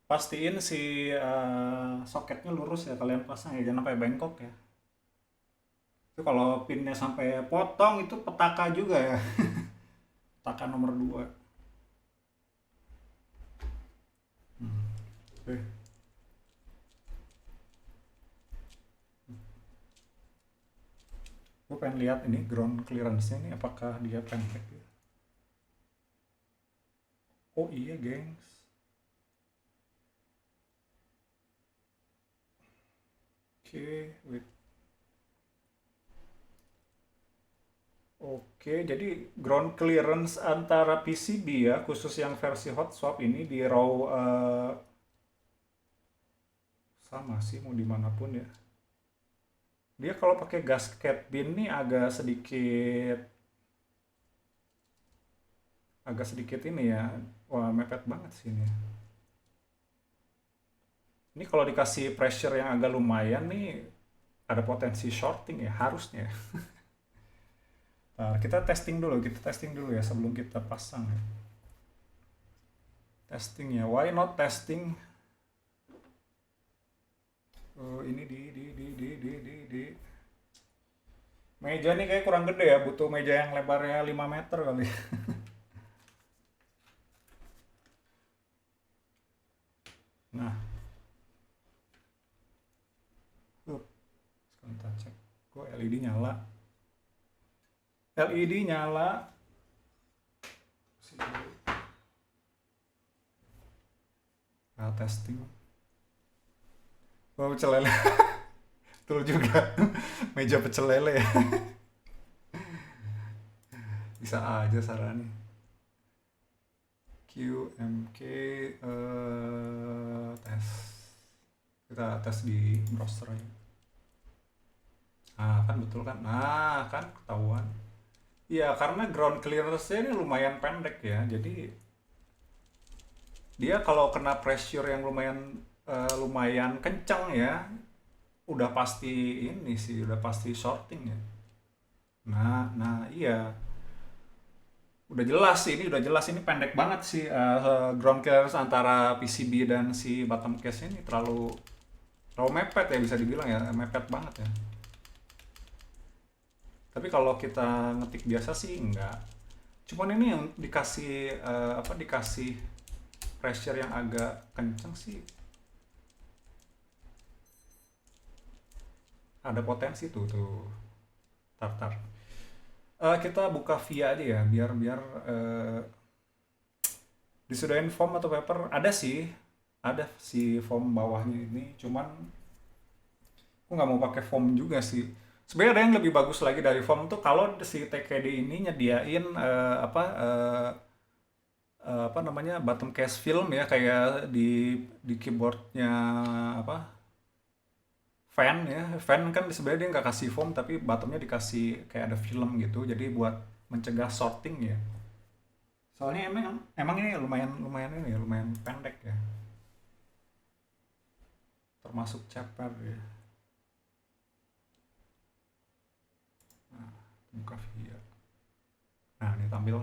pastiin si soketnya lurus ya kalian pasang ya, jangan sampai bengkok ya. Itu kalau pinnya sampai potong itu petaka juga ya. Petaka nomor 2. Oke. Gue pengen lihat ini ground clearance-nya ini apakah dia pendek ya. Oh iya gengs. Oke, wait. Oke, jadi ground clearance antara PCB ya, khusus yang versi hot swap ini di raw sama sih mau dimanapun ya. Dia kalau pakai gasket bin nih agak sedikit ini ya. Wah, mepet banget sih ini. Ini kalau dikasih pressure yang agak lumayan nih ada potensi shorting ya harusnya. Nah, kita testing dulu ya sebelum kita pasang ya. Testing ya. Why not testing? Ini di meja nih kayak kurang gede ya, butuh meja yang lebarnya 5 meter kali. Nah, up, sekarang kita cek. Kok LED nyala? LED nyala. Nah, testing. Oh, pecel lele. Betul juga. Meja pecel lele ya. Bisa aja sarannya. QMK tes. Kita tes di browser ya. Ah, kan betul kan? Nah, kan ketahuan. Iya, karena ground clearance-nya ini lumayan pendek ya. Jadi dia kalau kena pressure yang lumayan kencang ya, udah pasti ini sih, udah pasti shorting ya. Nah, iya. Udah jelas sih, ini udah jelas ini pendek banget sih ground clearance antara PCB dan si bottom case ini terlalu mepet ya bisa dibilang ya, mepet banget ya. Tapi kalau kita ngetik biasa sih enggak. Cuman ini yang dikasih pressure yang agak kenceng sih. Ada potensi tuh. Tar. Kita buka via aja ya, biar biar eh, disediain foam atau paper. Ada si foam bawahnya ini. Cuman aku nggak mau pakai foam juga sih. Sebenarnya ada yang lebih bagus lagi dari foam tuh kalau si TKD ini nyediain apa namanya bottom case film ya kayak di keyboardnya apa fan ya fan kan sebenarnya dia nggak kasih foam tapi bottomnya dikasih kayak ada film gitu jadi buat mencegah shorting ya soalnya emang ini lumayan lumayan ini ya lumayan pendek ya termasuk ceper ya. Nah, buka via. Nah, ini tampil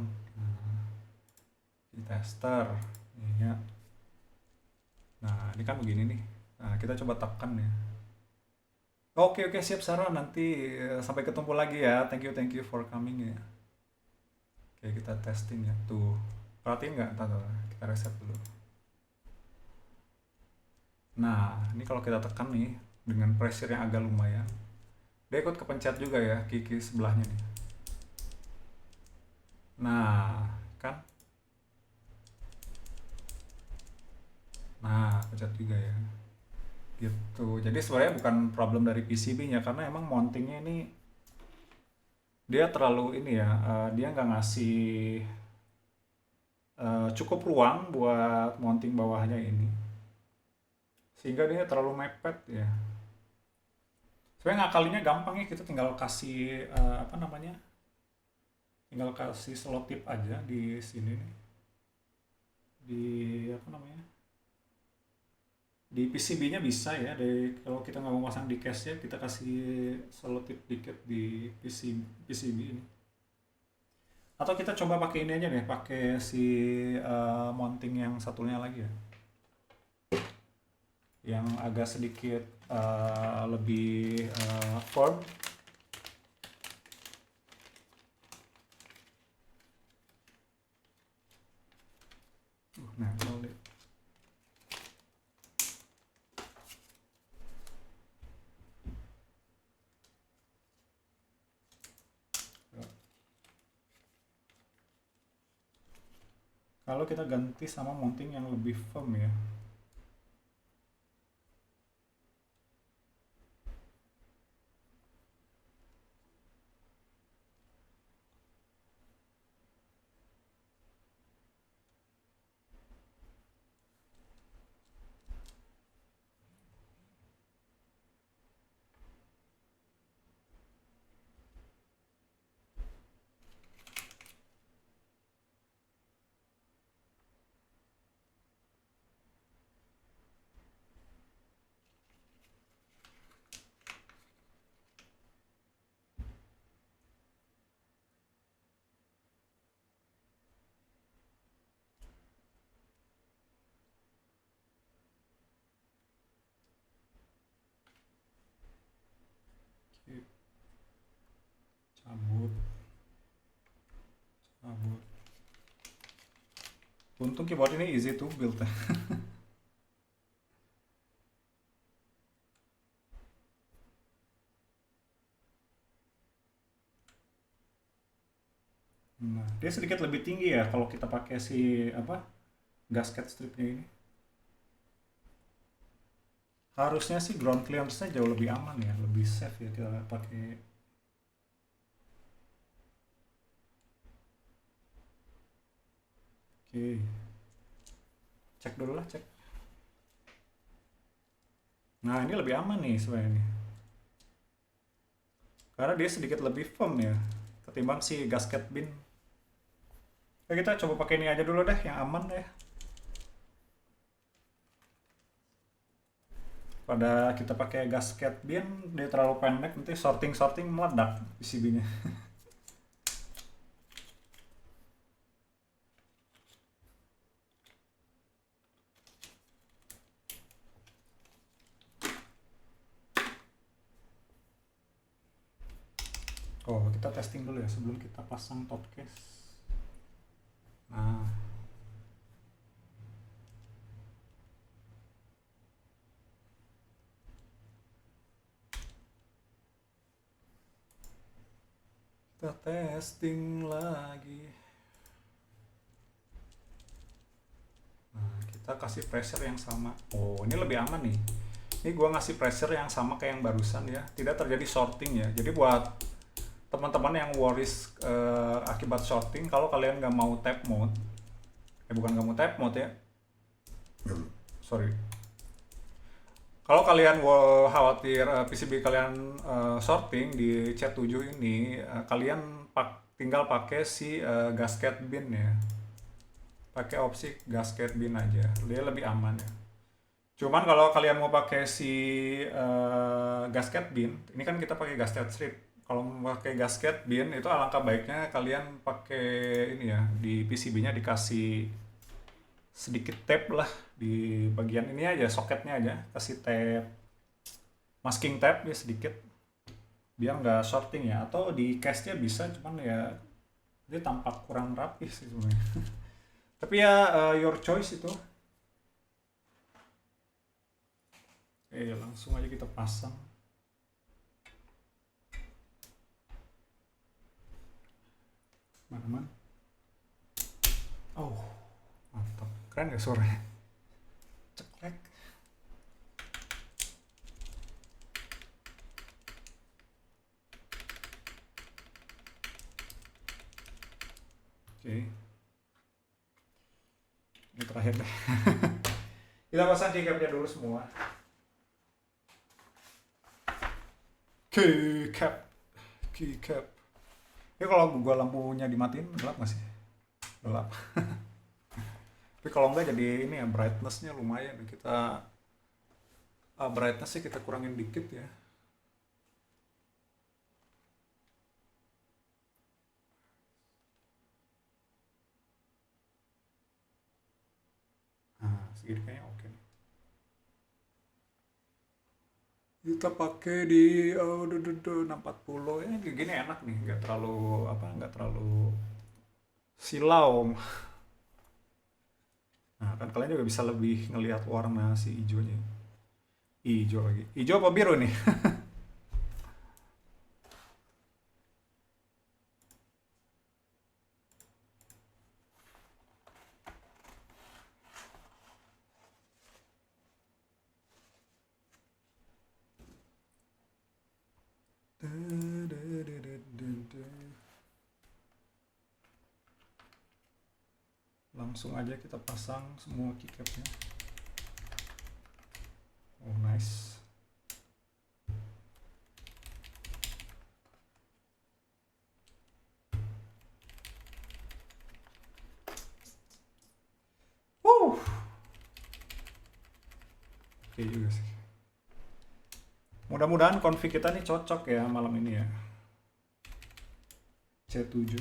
di tester ini ya. Nah, ini kan begini nih. Nah, kita coba tekan ya. Oke, siap Sarah. Nanti sampai ketemu lagi ya. Thank you for coming ya. Oke, kita testing ya. Tuh, perhatiin nggak? Tahu, kita reset dulu. Nah, ini kalau kita tekan nih dengan pressure yang agak lumayan, dia ikut kepencet juga ya kiki sebelahnya nih. Nah, kan? Nah, pencet juga ya. Gitu. Jadi sebenarnya bukan problem dari PCB-nya karena emang mountingnya ini dia terlalu ini ya, dia nggak ngasih cukup ruang buat mounting bawahnya ini. Sehingga dia terlalu mepet ya. Sebenarnya ngakalinya gampang ya, kita tinggal kasih apa namanya? Tinggal kasih selotip aja di sini nih. Di apa namanya? Di PCB-nya bisa ya. Kalau kita nggak mau pasang di case-nya, kita kasih selotip dikit di PCB ini. Atau kita coba pakai ini aja deh, pakai si mounting yang satunya lagi ya, yang agak sedikit lebih firm. Nah, kalau kita ganti sama mounting yang lebih firm ya. Oke, cabut. Untung keyboard ini easy to build. Dia sedikit lebih tinggi ya kalau kita pakai si apa gasket stripnya ini. Harusnya sih ground clearance-nya jauh lebih aman ya, lebih safe ya kita pakai. Oke, cek dulu lah, cek. Nah, ini lebih aman nih sebenarnya nih. Karena dia sedikit lebih firm ya ketimbang si gasket bin. Oke, kita coba pakai ini aja dulu deh, yang aman deh. Pada kita pakai gasket bin, dia terlalu pendek, nanti sorting meledak PCB-nya. Oh, kita testing dulu ya sebelum kita pasang top case. Nah, kita testing lagi. Nah, kita kasih pressure yang sama. Oh, ini lebih aman nih. Ini gua ngasih pressure yang sama kayak yang barusan ya. Tidak terjadi shorting ya. Jadi buat teman-teman yang worries akibat shorting, kalau kalian nggak mau tap mode, bukan nggak mau tap mode ya. Sorry. Kalau kalian khawatir PCB kalian shorting di C7 ini, kalian tinggal pakai si gasket bin ya. Pakai opsi gasket bin aja, dia lebih aman ya. Cuman kalau kalian mau pakai si gasket bin, ini kan kita pakai gasket strip. Kalau mau pakai gasket bin itu alangkah baiknya kalian pakai ini ya, di PCB-nya dikasih sedikit tape lah di bagian ini aja, soketnya aja, kasih tape masking tape ya sedikit biar nggak shorting ya, atau di case-nya bisa, cuman ya dia tampak kurang rapi sih sebenarnya. Tapi ya your choice itu. Langsung aja kita pasang. Mana-mana. Oh, mantap. Keren ya suaranya. Ceklek. Oke. Ini terakhir deh. Kita pasang keycapnya dulu semua. Keycap. Ini kalau gua lampunya dimatiin gelap nggak sih? Gelap. Tapi kalau enggak jadi ini ya, brightness-nya lumayan. Kita brightness-nya kita kurangin dikit ya. Nah, segini kayaknya oke. Kita pakai di 640 ya, gini enak nih, nggak terlalu silau. Nah, kan kalian juga bisa lebih ngelihat warna si hijaunya. Hijau lagi. Hijau apa biru nih? Langsung aja kita pasang semua keycapnya. Oh, nice. Oke juga sih. Mudah-mudahan config kita nih cocok ya malam ini ya. C7.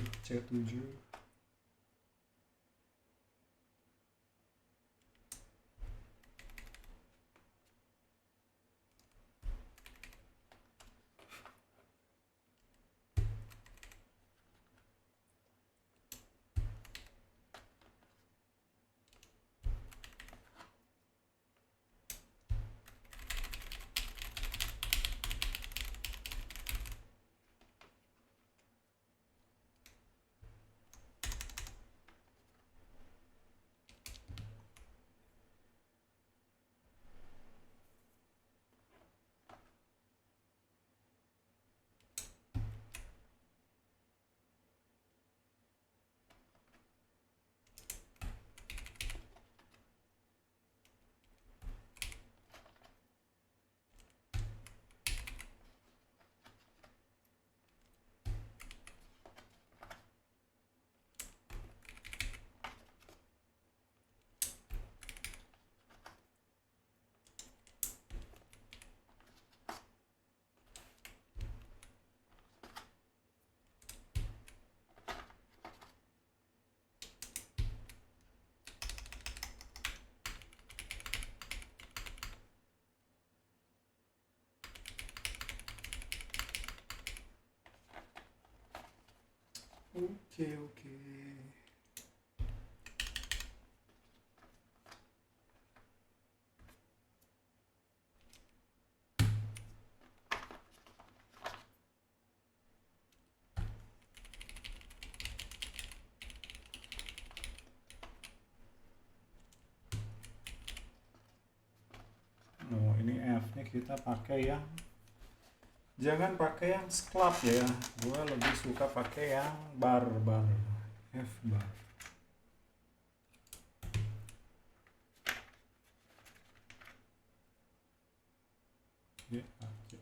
Oke, oke. Oh, ini F nih kita pakai yang jangan pakai yang club ya. Gue lebih suka pakai yang bar bar. F bar. Ya, oke.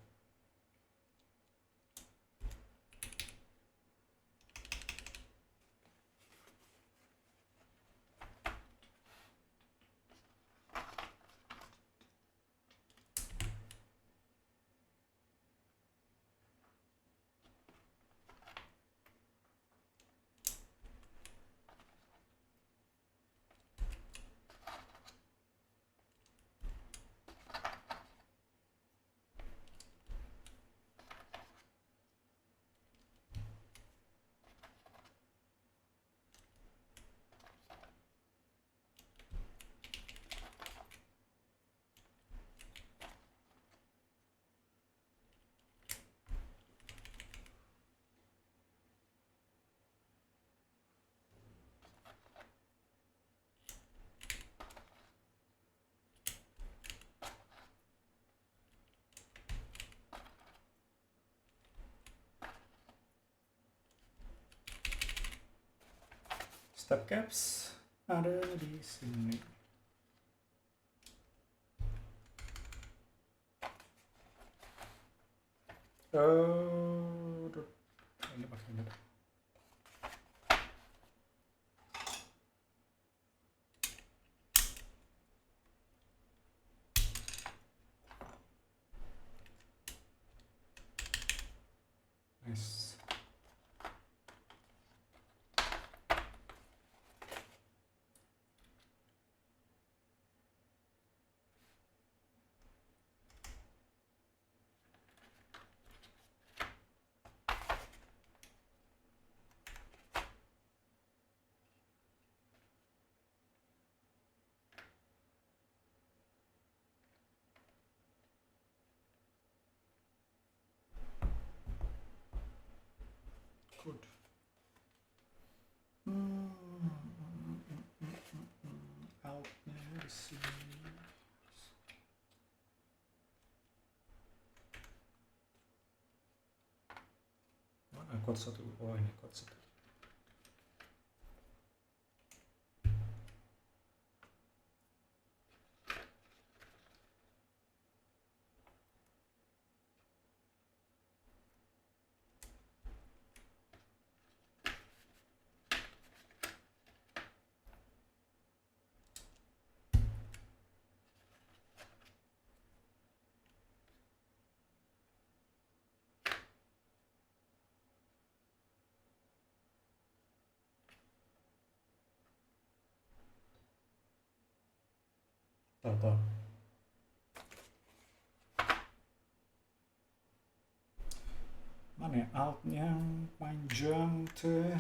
Step caps ada di sini. Ini pakai ini. Nice. Good. Outnya di sini. Mana code 1? Oh, ini code 1. Tahu. Mana ya altnya yang panjang tuh?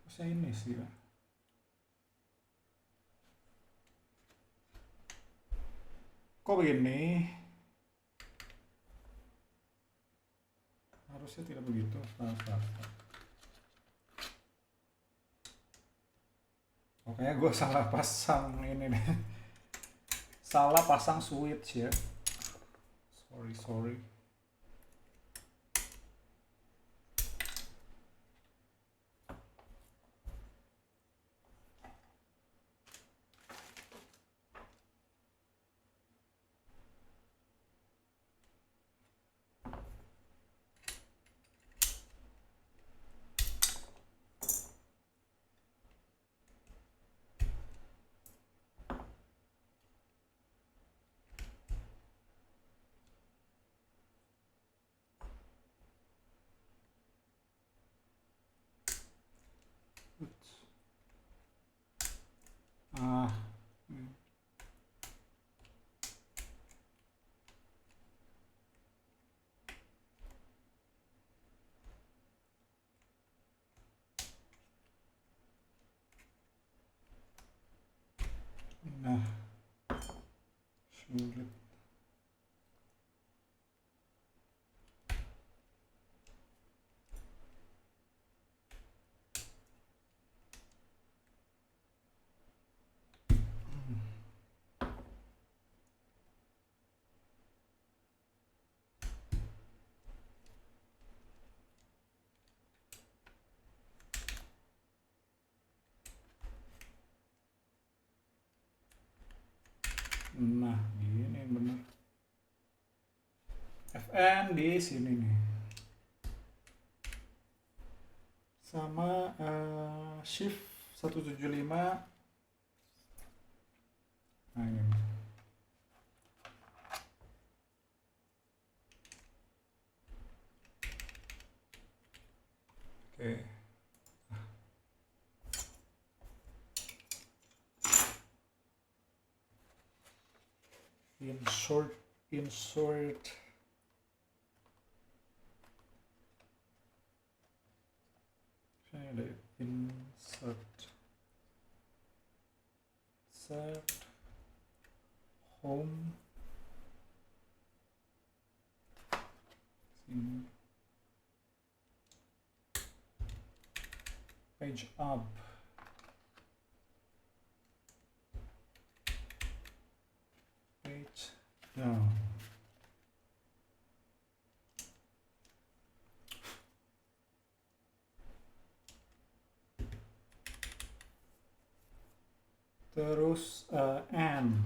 Masa ini sih ya? Kok begini? Harusnya tidak begitu. Pokoknya gue salah pasang ini nih. Salah pasang switch ya. Sorry. Nah, sulit. Nah, gini bener. FN di sini nih. Sama shift 175. Nah, ini. Oke. Insert. Saya ada insert home sini, page up, page down. Terus and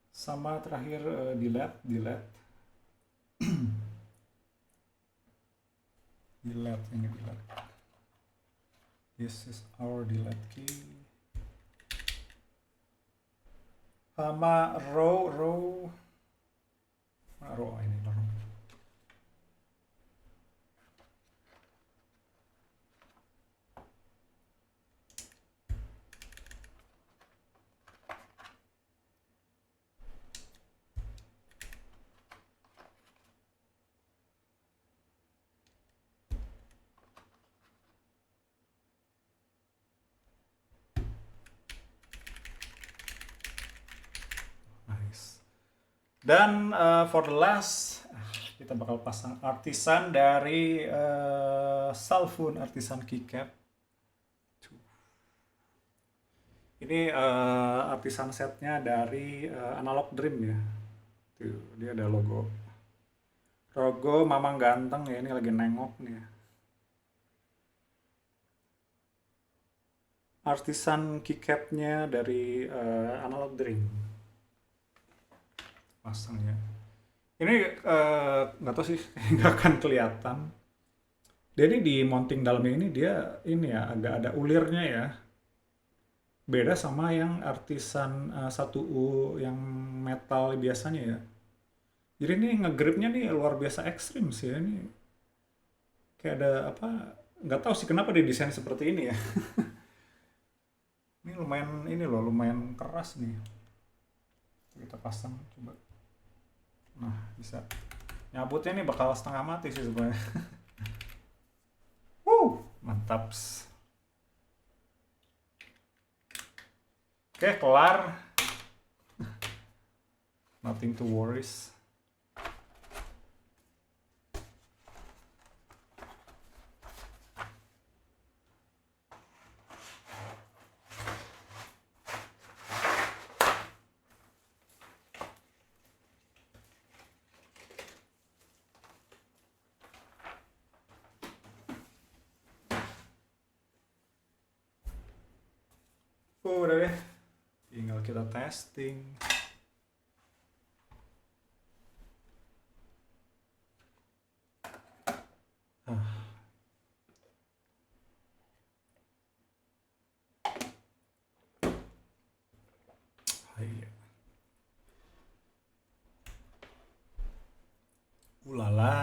sama terakhir delete delete ini delete. This is our delete key. Sama row ini row. Dan for the last, kita bakal pasang artisan dari Salfun Artisan Keycap. Ini artisan setnya dari Analog Dream ya. Tuh, dia ada logo Mamang Ganteng ya, ini lagi nengok nih ya. Artisan keycapnya dari Analog Dream. Pasang ya. Ini nggak tahu sih, nggak akan kelihatan. Dia ini di mounting dalamnya ini dia ini ya agak ada ulirnya ya. Beda sama yang artisan 1U yang metal biasanya ya. Jadi ini ngegripnya nih luar biasa ekstrim sih ya. Ini kayak ada apa, nggak tahu sih kenapa didesain seperti ini ya. Ini lumayan ini loh, lumayan keras nih. Kita pasang coba. Nah, bisa. Nyabutnya nih bakal setengah mati sih sebenarnya. Mantap. Oke, kelar. Nothing to worries. Udah deh, tinggal kita testing. Ulala,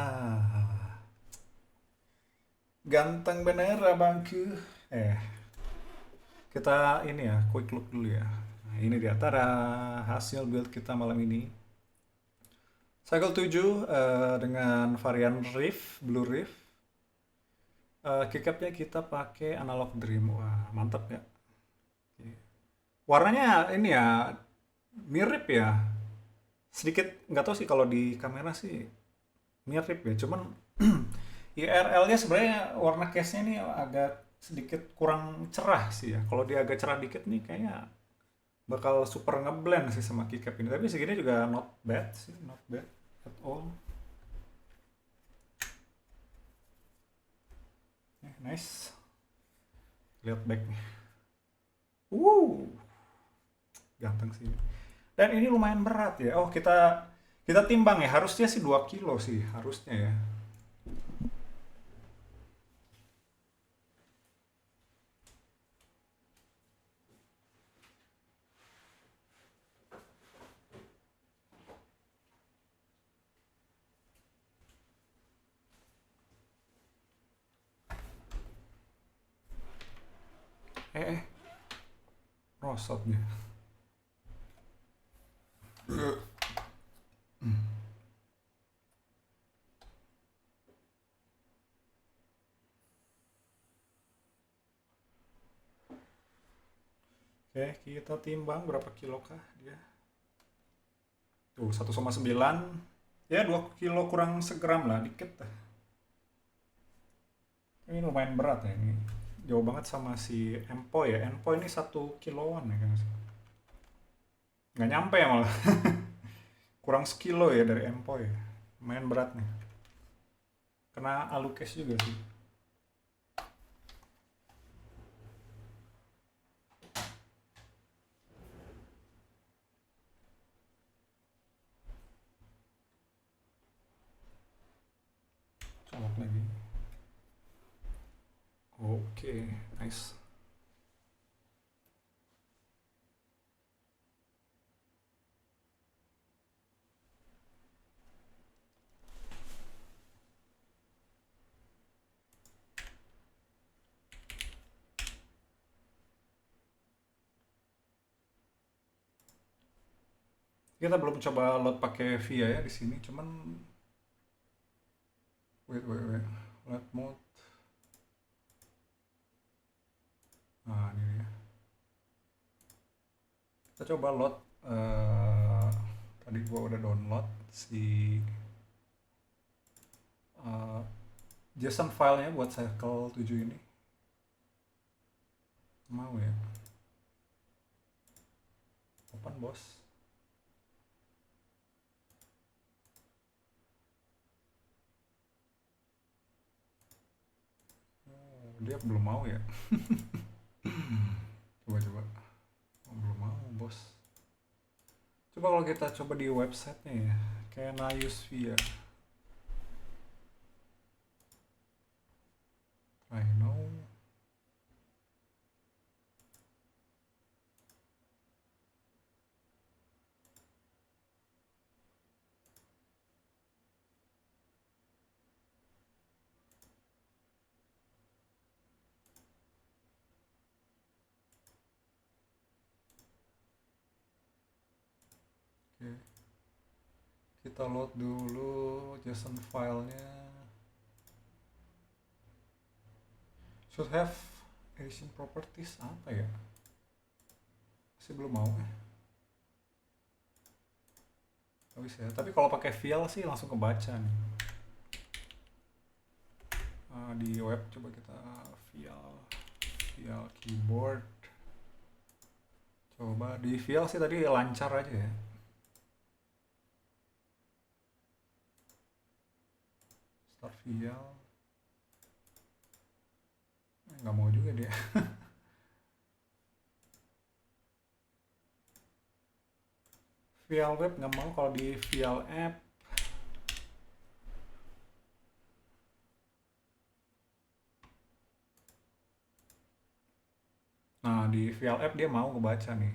ganteng bener abangku. Kita ini ya, quick look dulu ya. Nah, ini dia tara hasil build kita malam ini. Cycle 7 dengan varian Riff, Blue Riff. keycapnya kita pakai analog dream. Wah, mantap ya. Warnanya ini ya mirip ya. Sedikit nggak tahu sih kalau di kamera sih mirip ya. Cuman IRL-nya sebenarnya warna case-nya ini agak sedikit kurang cerah sih ya. Kalau dia agak cerah dikit nih kayaknya bakal super ngeblend sih sama keycap ini. Tapi segini juga not bad sih, not bad at all. Nice. Lihat back nih. Wuh, ganteng sih. Dan ini lumayan berat ya. Oh, kita kita timbang ya. Harusnya sih 2 kilo sih, harusnya ya. Eh, rosot dia. Oke, kita timbang berapa kilo kah dia? Tuh, 1,9. Ya, 2 kilo kurang segram lah, dikit lah. Ini lumayan berat ya ini. Jauh banget sama si Empo ya. Empo ini 1 kiloan ya kan. Nggak nyampe ya malah. Kurang sekilo ya dari Empo ya. Lumayan berat nih. Kena alukes juga sih. Colok lagi. Oke, nice. Kita belum coba load pakai VIA ya di sini, cuman wait. Load mode. Nah, ini dia. Kita coba load tadi gua udah download si eh, JSON filenya buat Circle 7 ini. Mau ya? Open, bos. Oh, dia belum mau ya? Coba. Oh, belum mau, bos. Coba kalau kita coba di websitenya ya, kayak Nayus Via. Try now. Oke. Kita load dulu JSON filenya. Should have edition properties apa ya? Masih belum mau ya. Tapi kalau pakai file sih langsung kebaca nih. Di web coba kita file keyboard. Coba di file sih tadi lancar aja ya. Start file. Nggak mau juga dia. File web nggak mau, kalau di file app nah di file app dia mau ngebaca nih.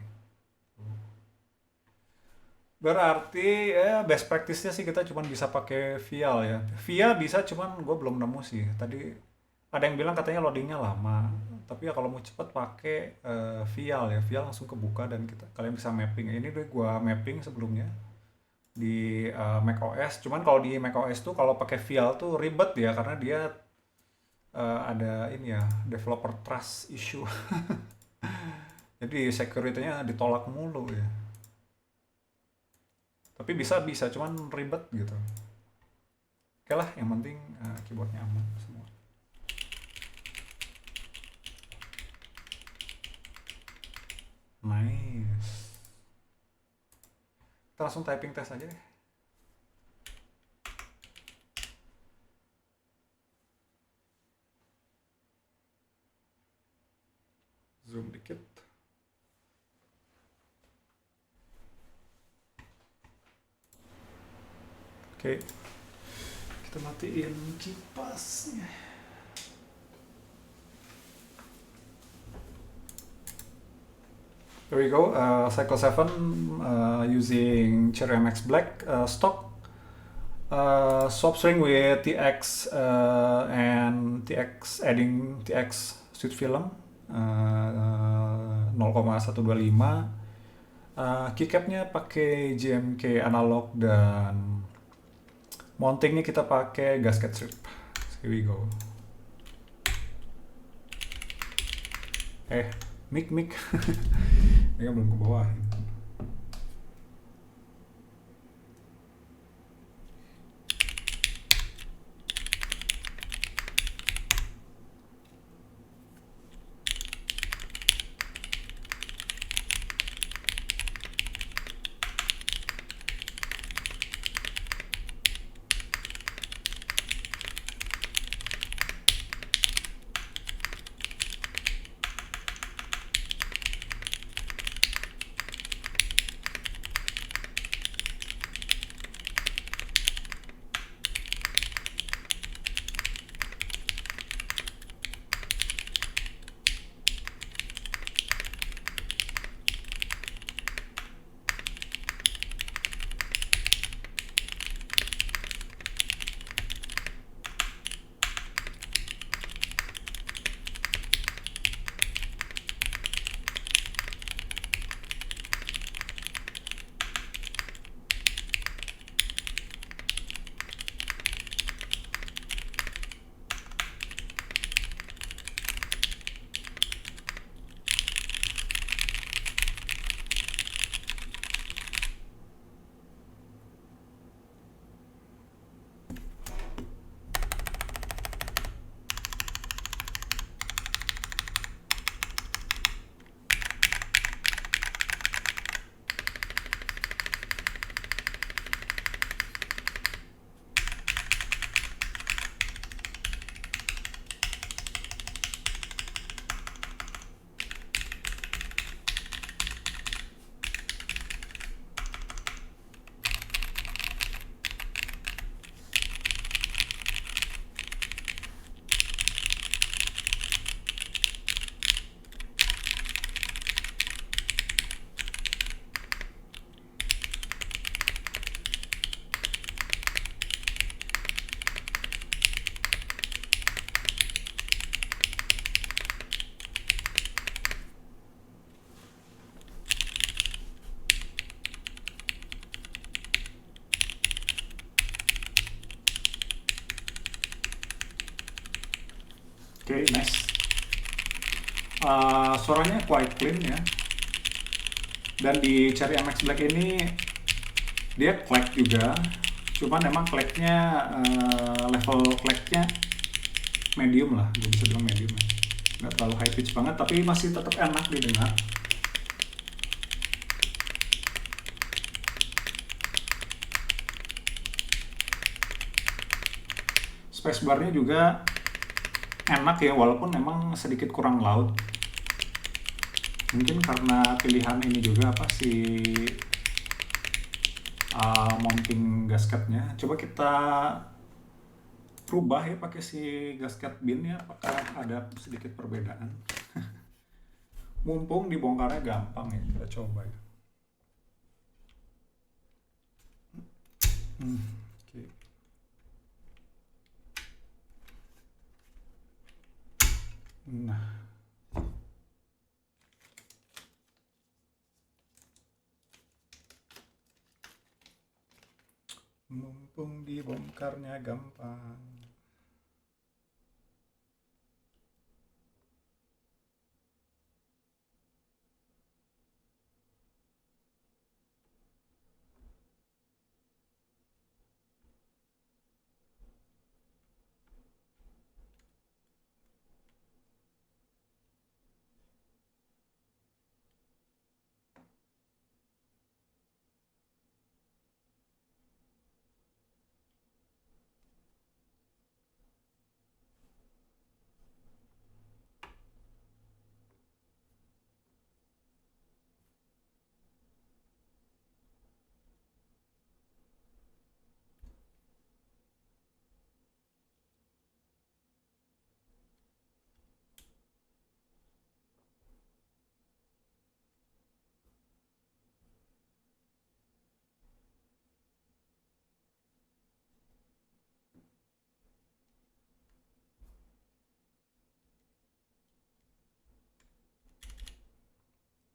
Berarti ya best practice-nya sih kita cuma bisa pakai file ya. Via bisa, cuman gue belum nemu sih. Tadi ada yang bilang katanya loadingnya lama. Tapi ya kalau mau cepet pakai file ya. File langsung kebuka dan kalian bisa mapping. Ini udah gue mapping sebelumnya di Mac OS. Cuman kalau di Mac OS tuh kalau pakai file tuh ribet ya karena dia ada ini ya, developer trust issue. Jadi security-nya ditolak mulu ya. Tapi bisa, cuman ribet gitu. Oke lah, yang penting keyboardnya aman semua. Nice. Kita langsung typing test aja deh. Zoom dikit. Oke. Kita matiin kipasnya. There we go. Cycle 7 using Cherry MX Black stock swap string with TX and TX adding TX sweet film 0,125. Keycapnya pakai GMK analog dan mountingnya kita pakai gasket strip. Here we go. Mic. Ini kan belum ke bawah. Oke, nice. Suaranya quite clean ya. Dan di Cherry MX Black ini dia clack juga. Cuman emang clacknya level clacknya medium lah, gue bisa bilang medium ya. Nggak terlalu high pitch banget, tapi masih tetap enak didengar. Spacebarnya juga enak ya, walaupun memang sedikit kurang loud. Mungkin karena pilihan ini juga apa sih mounting gasketnya. Coba kita rubah ya pakai si gasket binnya, apakah ada sedikit perbedaan. Mumpung dibongkarnya gampang ya, kita coba ya. Oke. Nah, mumpung dibongkarnya gampang.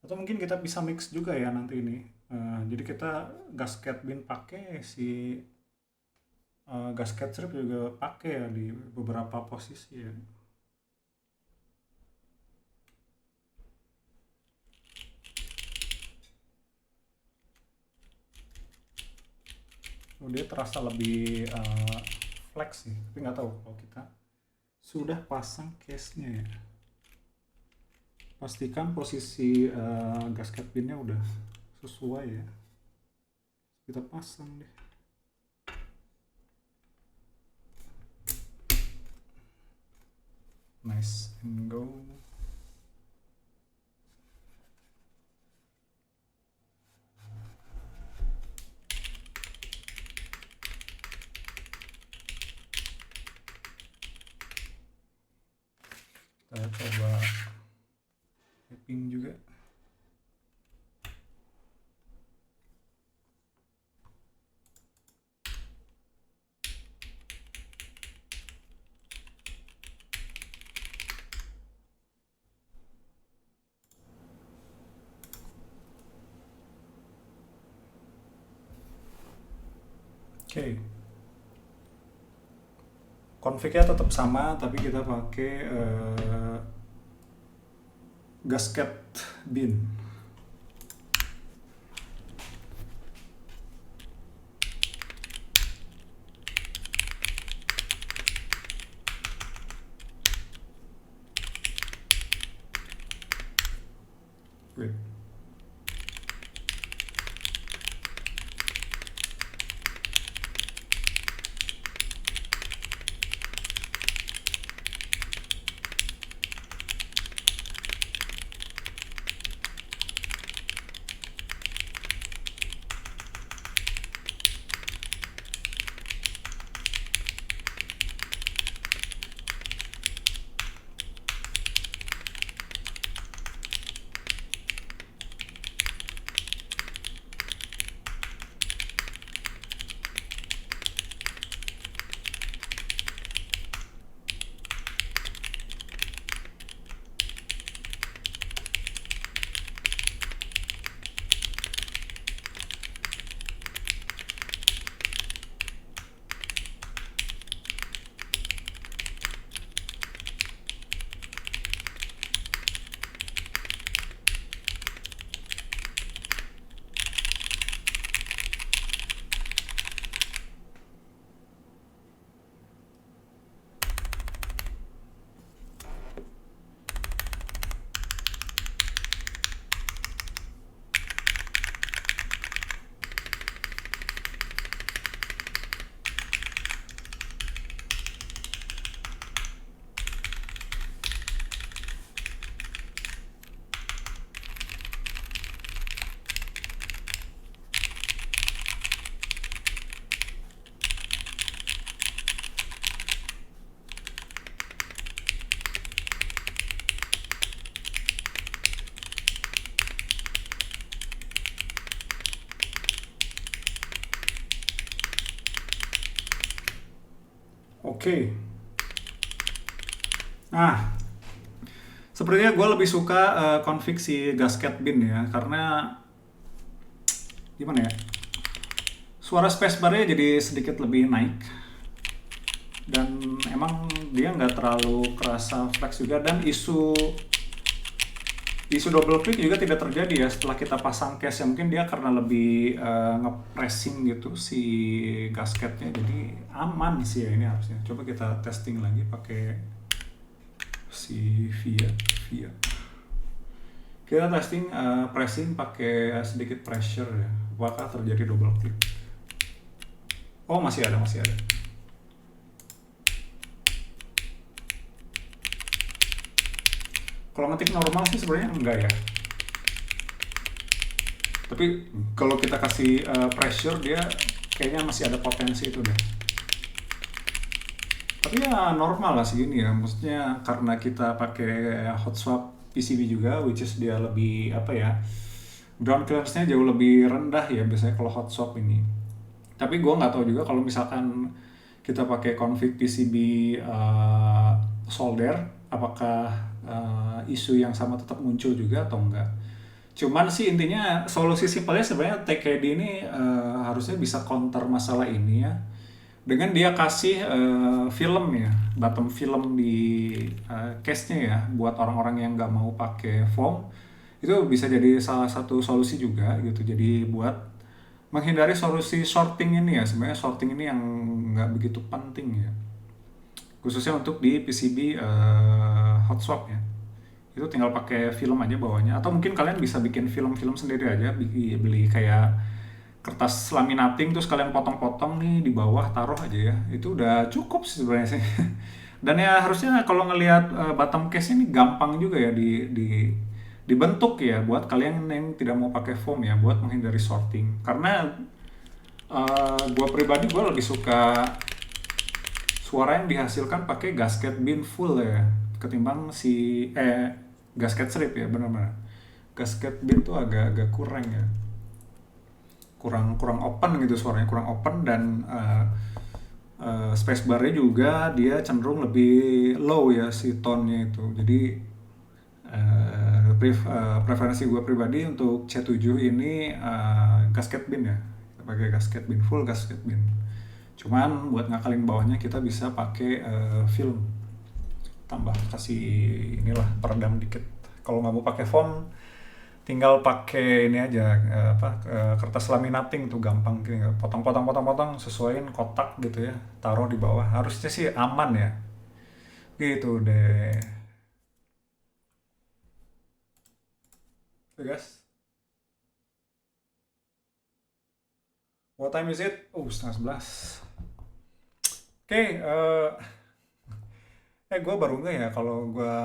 Atau mungkin kita bisa mix juga ya nanti ini. Jadi kita gasket bin pakai si gasket strip juga pakai ya di beberapa posisi ya. Oh, dia terasa lebih flex sih, tapi nggak tahu kalau kita sudah pasang case-nya ya. Pastikan posisi gasket pinnya udah sesuai ya. Kita pasang deh. Nice and go. Kita coba tapping juga. Oke. Config-nya tetap sama, tapi kita pakai gasket bin. Wait. Oke. Nah, sepertinya gue lebih suka config si gasket bin ya, karena gimana ya? Suara spacebar-nya jadi sedikit lebih naik. Dan emang dia nggak terlalu kerasa flex juga, dan isu double click juga tidak terjadi ya setelah kita pasang case ya. Mungkin dia karena lebih nge-pressing gitu si gasketnya, jadi aman sih ya ini harusnya. Coba kita testing lagi pakai si via kita testing pressing pakai sedikit pressure ya, apakah terjadi double click. Oh, masih ada. Kalau ngetik normal sih sebenarnya enggak ya. Tapi kalau kita kasih pressure, dia kayaknya masih ada potensi itu deh. Tapi ya normal lah segini ya. Maksudnya karena kita pakai hot swap PCB juga, which is dia lebih apa ya, ground clearance-nya jauh lebih rendah ya biasanya kalau hot swap ini. Tapi gue nggak tahu juga kalau misalkan kita pakai config PCB solder, apakah isu yang sama tetap muncul juga atau enggak. Cuman sih intinya solusi simpelnya sebenarnya TKD ini harusnya bisa counter masalah ini ya. Dengan dia kasih film ya, bottom film di case-nya ya, buat orang-orang yang nggak mau pakai foam, itu bisa jadi salah satu solusi juga gitu. Jadi buat menghindari solusi shorting ini ya, sebenarnya shorting ini yang nggak begitu penting ya. Khususnya untuk di PCB hot swap ya. Itu tinggal pakai film aja bawahnya, atau mungkin kalian bisa bikin film-film sendiri aja, beli kayak kertas laminating terus kalian potong-potong nih di bawah taruh aja ya, itu udah cukup sih sebenarnya sih. Dan ya harusnya kalau ngelihat bottom case ini gampang juga ya dibentuk ya buat kalian yang tidak mau pakai foam ya, buat menghindari sorting. Karena gue pribadi gue lebih suka suara yang dihasilkan pakai gasket bin full ya, ketimbang si gasket strip ya, benar-benar gasket bin tuh agak-agak kurang ya, kurang kurang open gitu, suaranya kurang open. Dan space barnya juga dia cenderung lebih low ya si tone-nya itu. Jadi preferensi gue pribadi untuk C7 ini gasket bin ya, pakai gasket bin full, gasket bin. Cuman buat ngakalin bawahnya kita bisa pakai film, tambah kasih inilah peredam dikit. Kalau nggak mau pakai foam, tinggal pakai ini aja kertas laminating tuh gampang, tinggal potong-potong sesuaiin kotak gitu ya, taruh di bawah, harusnya sih aman ya, gitu deh. Oke guys, what time is it? Oh, setengah 11. Oke, gue baru nggak ya kalau gue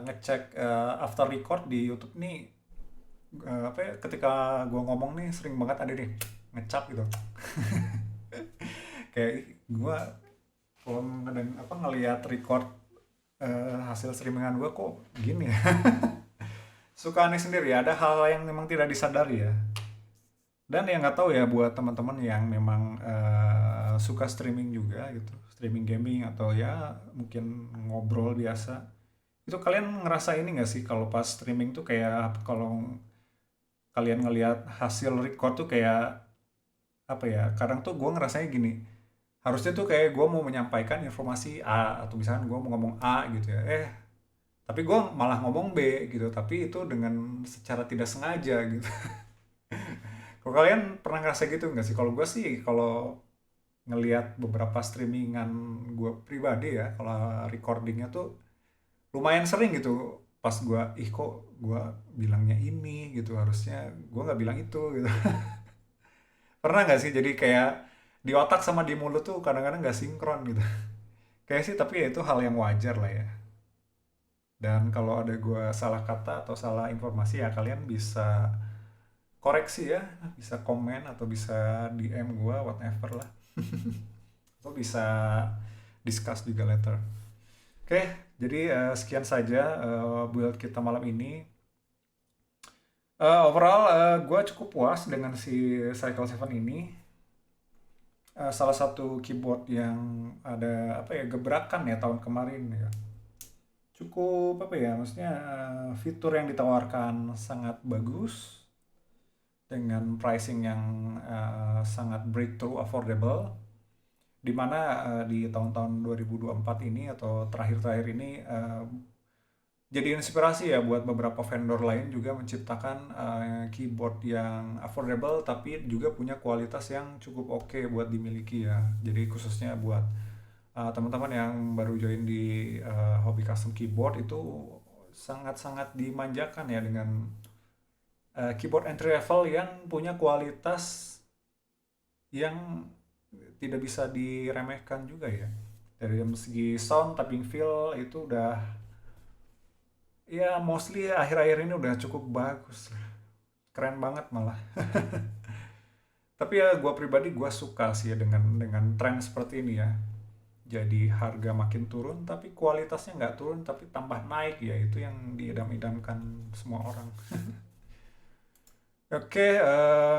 ngecek after record di YouTube nih, ketika gue ngomong nih sering banget ada nih ngecap gitu. Kayak gue kalau ngelihat record hasil streamingan gue kok gini ya. Suka aneh sendiri ya, ada hal-hal yang memang tidak disadari ya. Dan yang nggak tahu ya, buat teman-teman yang memang suka streaming juga gitu, streaming gaming atau ya mungkin ngobrol biasa, itu kalian ngerasa ini nggak sih kalau pas streaming tuh kayak kalau kalian ngelihat hasil record tuh kayak apa ya, kadang tuh gue ngerasanya gini, harusnya tuh kayak gue mau menyampaikan informasi A, atau misalkan gue mau ngomong A gitu ya, tapi gue malah ngomong B gitu, tapi itu dengan secara tidak sengaja gitu. Kalau kalian pernah ngerasa gitu nggak sih? Kalau gue sih, kalau ngelihat beberapa streamingan gue pribadi ya, kalau recordingnya tuh lumayan sering gitu. Pas gue, kok gue bilangnya ini gitu, harusnya gue nggak bilang itu gitu. Pernah nggak sih jadi kayak di otak sama di mulut tuh kadang-kadang nggak sinkron gitu. Kayak sih, tapi ya itu hal yang wajar lah ya. Dan kalau ada gue salah kata atau salah informasi ya, kalian bisa koreksi ya, bisa komen atau bisa DM gue, whatever lah. Atau bisa discuss juga later. Oke, jadi sekian saja build kita malam ini. Overall, gue cukup puas dengan si Cycle 7 ini. Salah satu keyboard yang ada apa ya, gebrakan ya tahun kemarin ya. Cukup apa ya, maksudnya fitur yang ditawarkan sangat bagus dengan pricing yang sangat breakthrough affordable, di mana di tahun-tahun 2024 ini atau terakhir-terakhir ini jadi inspirasi ya buat beberapa vendor lain juga menciptakan keyboard yang affordable tapi juga punya kualitas yang cukup oke buat dimiliki ya. Jadi khususnya buat teman-teman yang baru join di hobi custom keyboard, itu sangat-sangat dimanjakan ya dengan keyboard entry level yang punya kualitas yang tidak bisa diremehkan juga ya. Dari segi sound, tapping feel itu udah, ya mostly akhir-akhir ini udah cukup bagus. Keren banget malah. Tapi ya gue pribadi gue suka sih ya dengan tren seperti ini ya. Jadi harga makin turun tapi kualitasnya nggak turun tapi tambah naik ya, itu yang diidam-idamkan semua orang. Oke,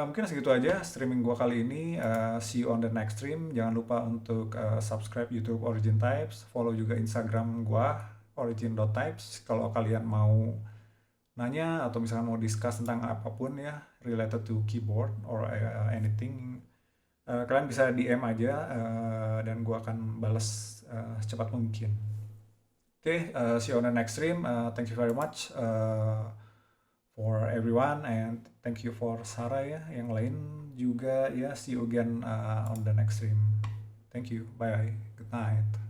mungkin segitu aja streaming gua kali ini. See you on the next stream. Jangan lupa untuk subscribe YouTube Origin Types, follow juga Instagram gua origin.types kalau kalian mau nanya atau misalkan mau discuss tentang apapun ya related to keyboard or anything, kalian bisa DM aja, dan gua akan balas secepat mungkin. Oke, see you on the next stream. Thank you very much for everyone and thank you for Sarah ya, yang lain juga ya. See you again on the next stream. Thank you. Bye. Good night.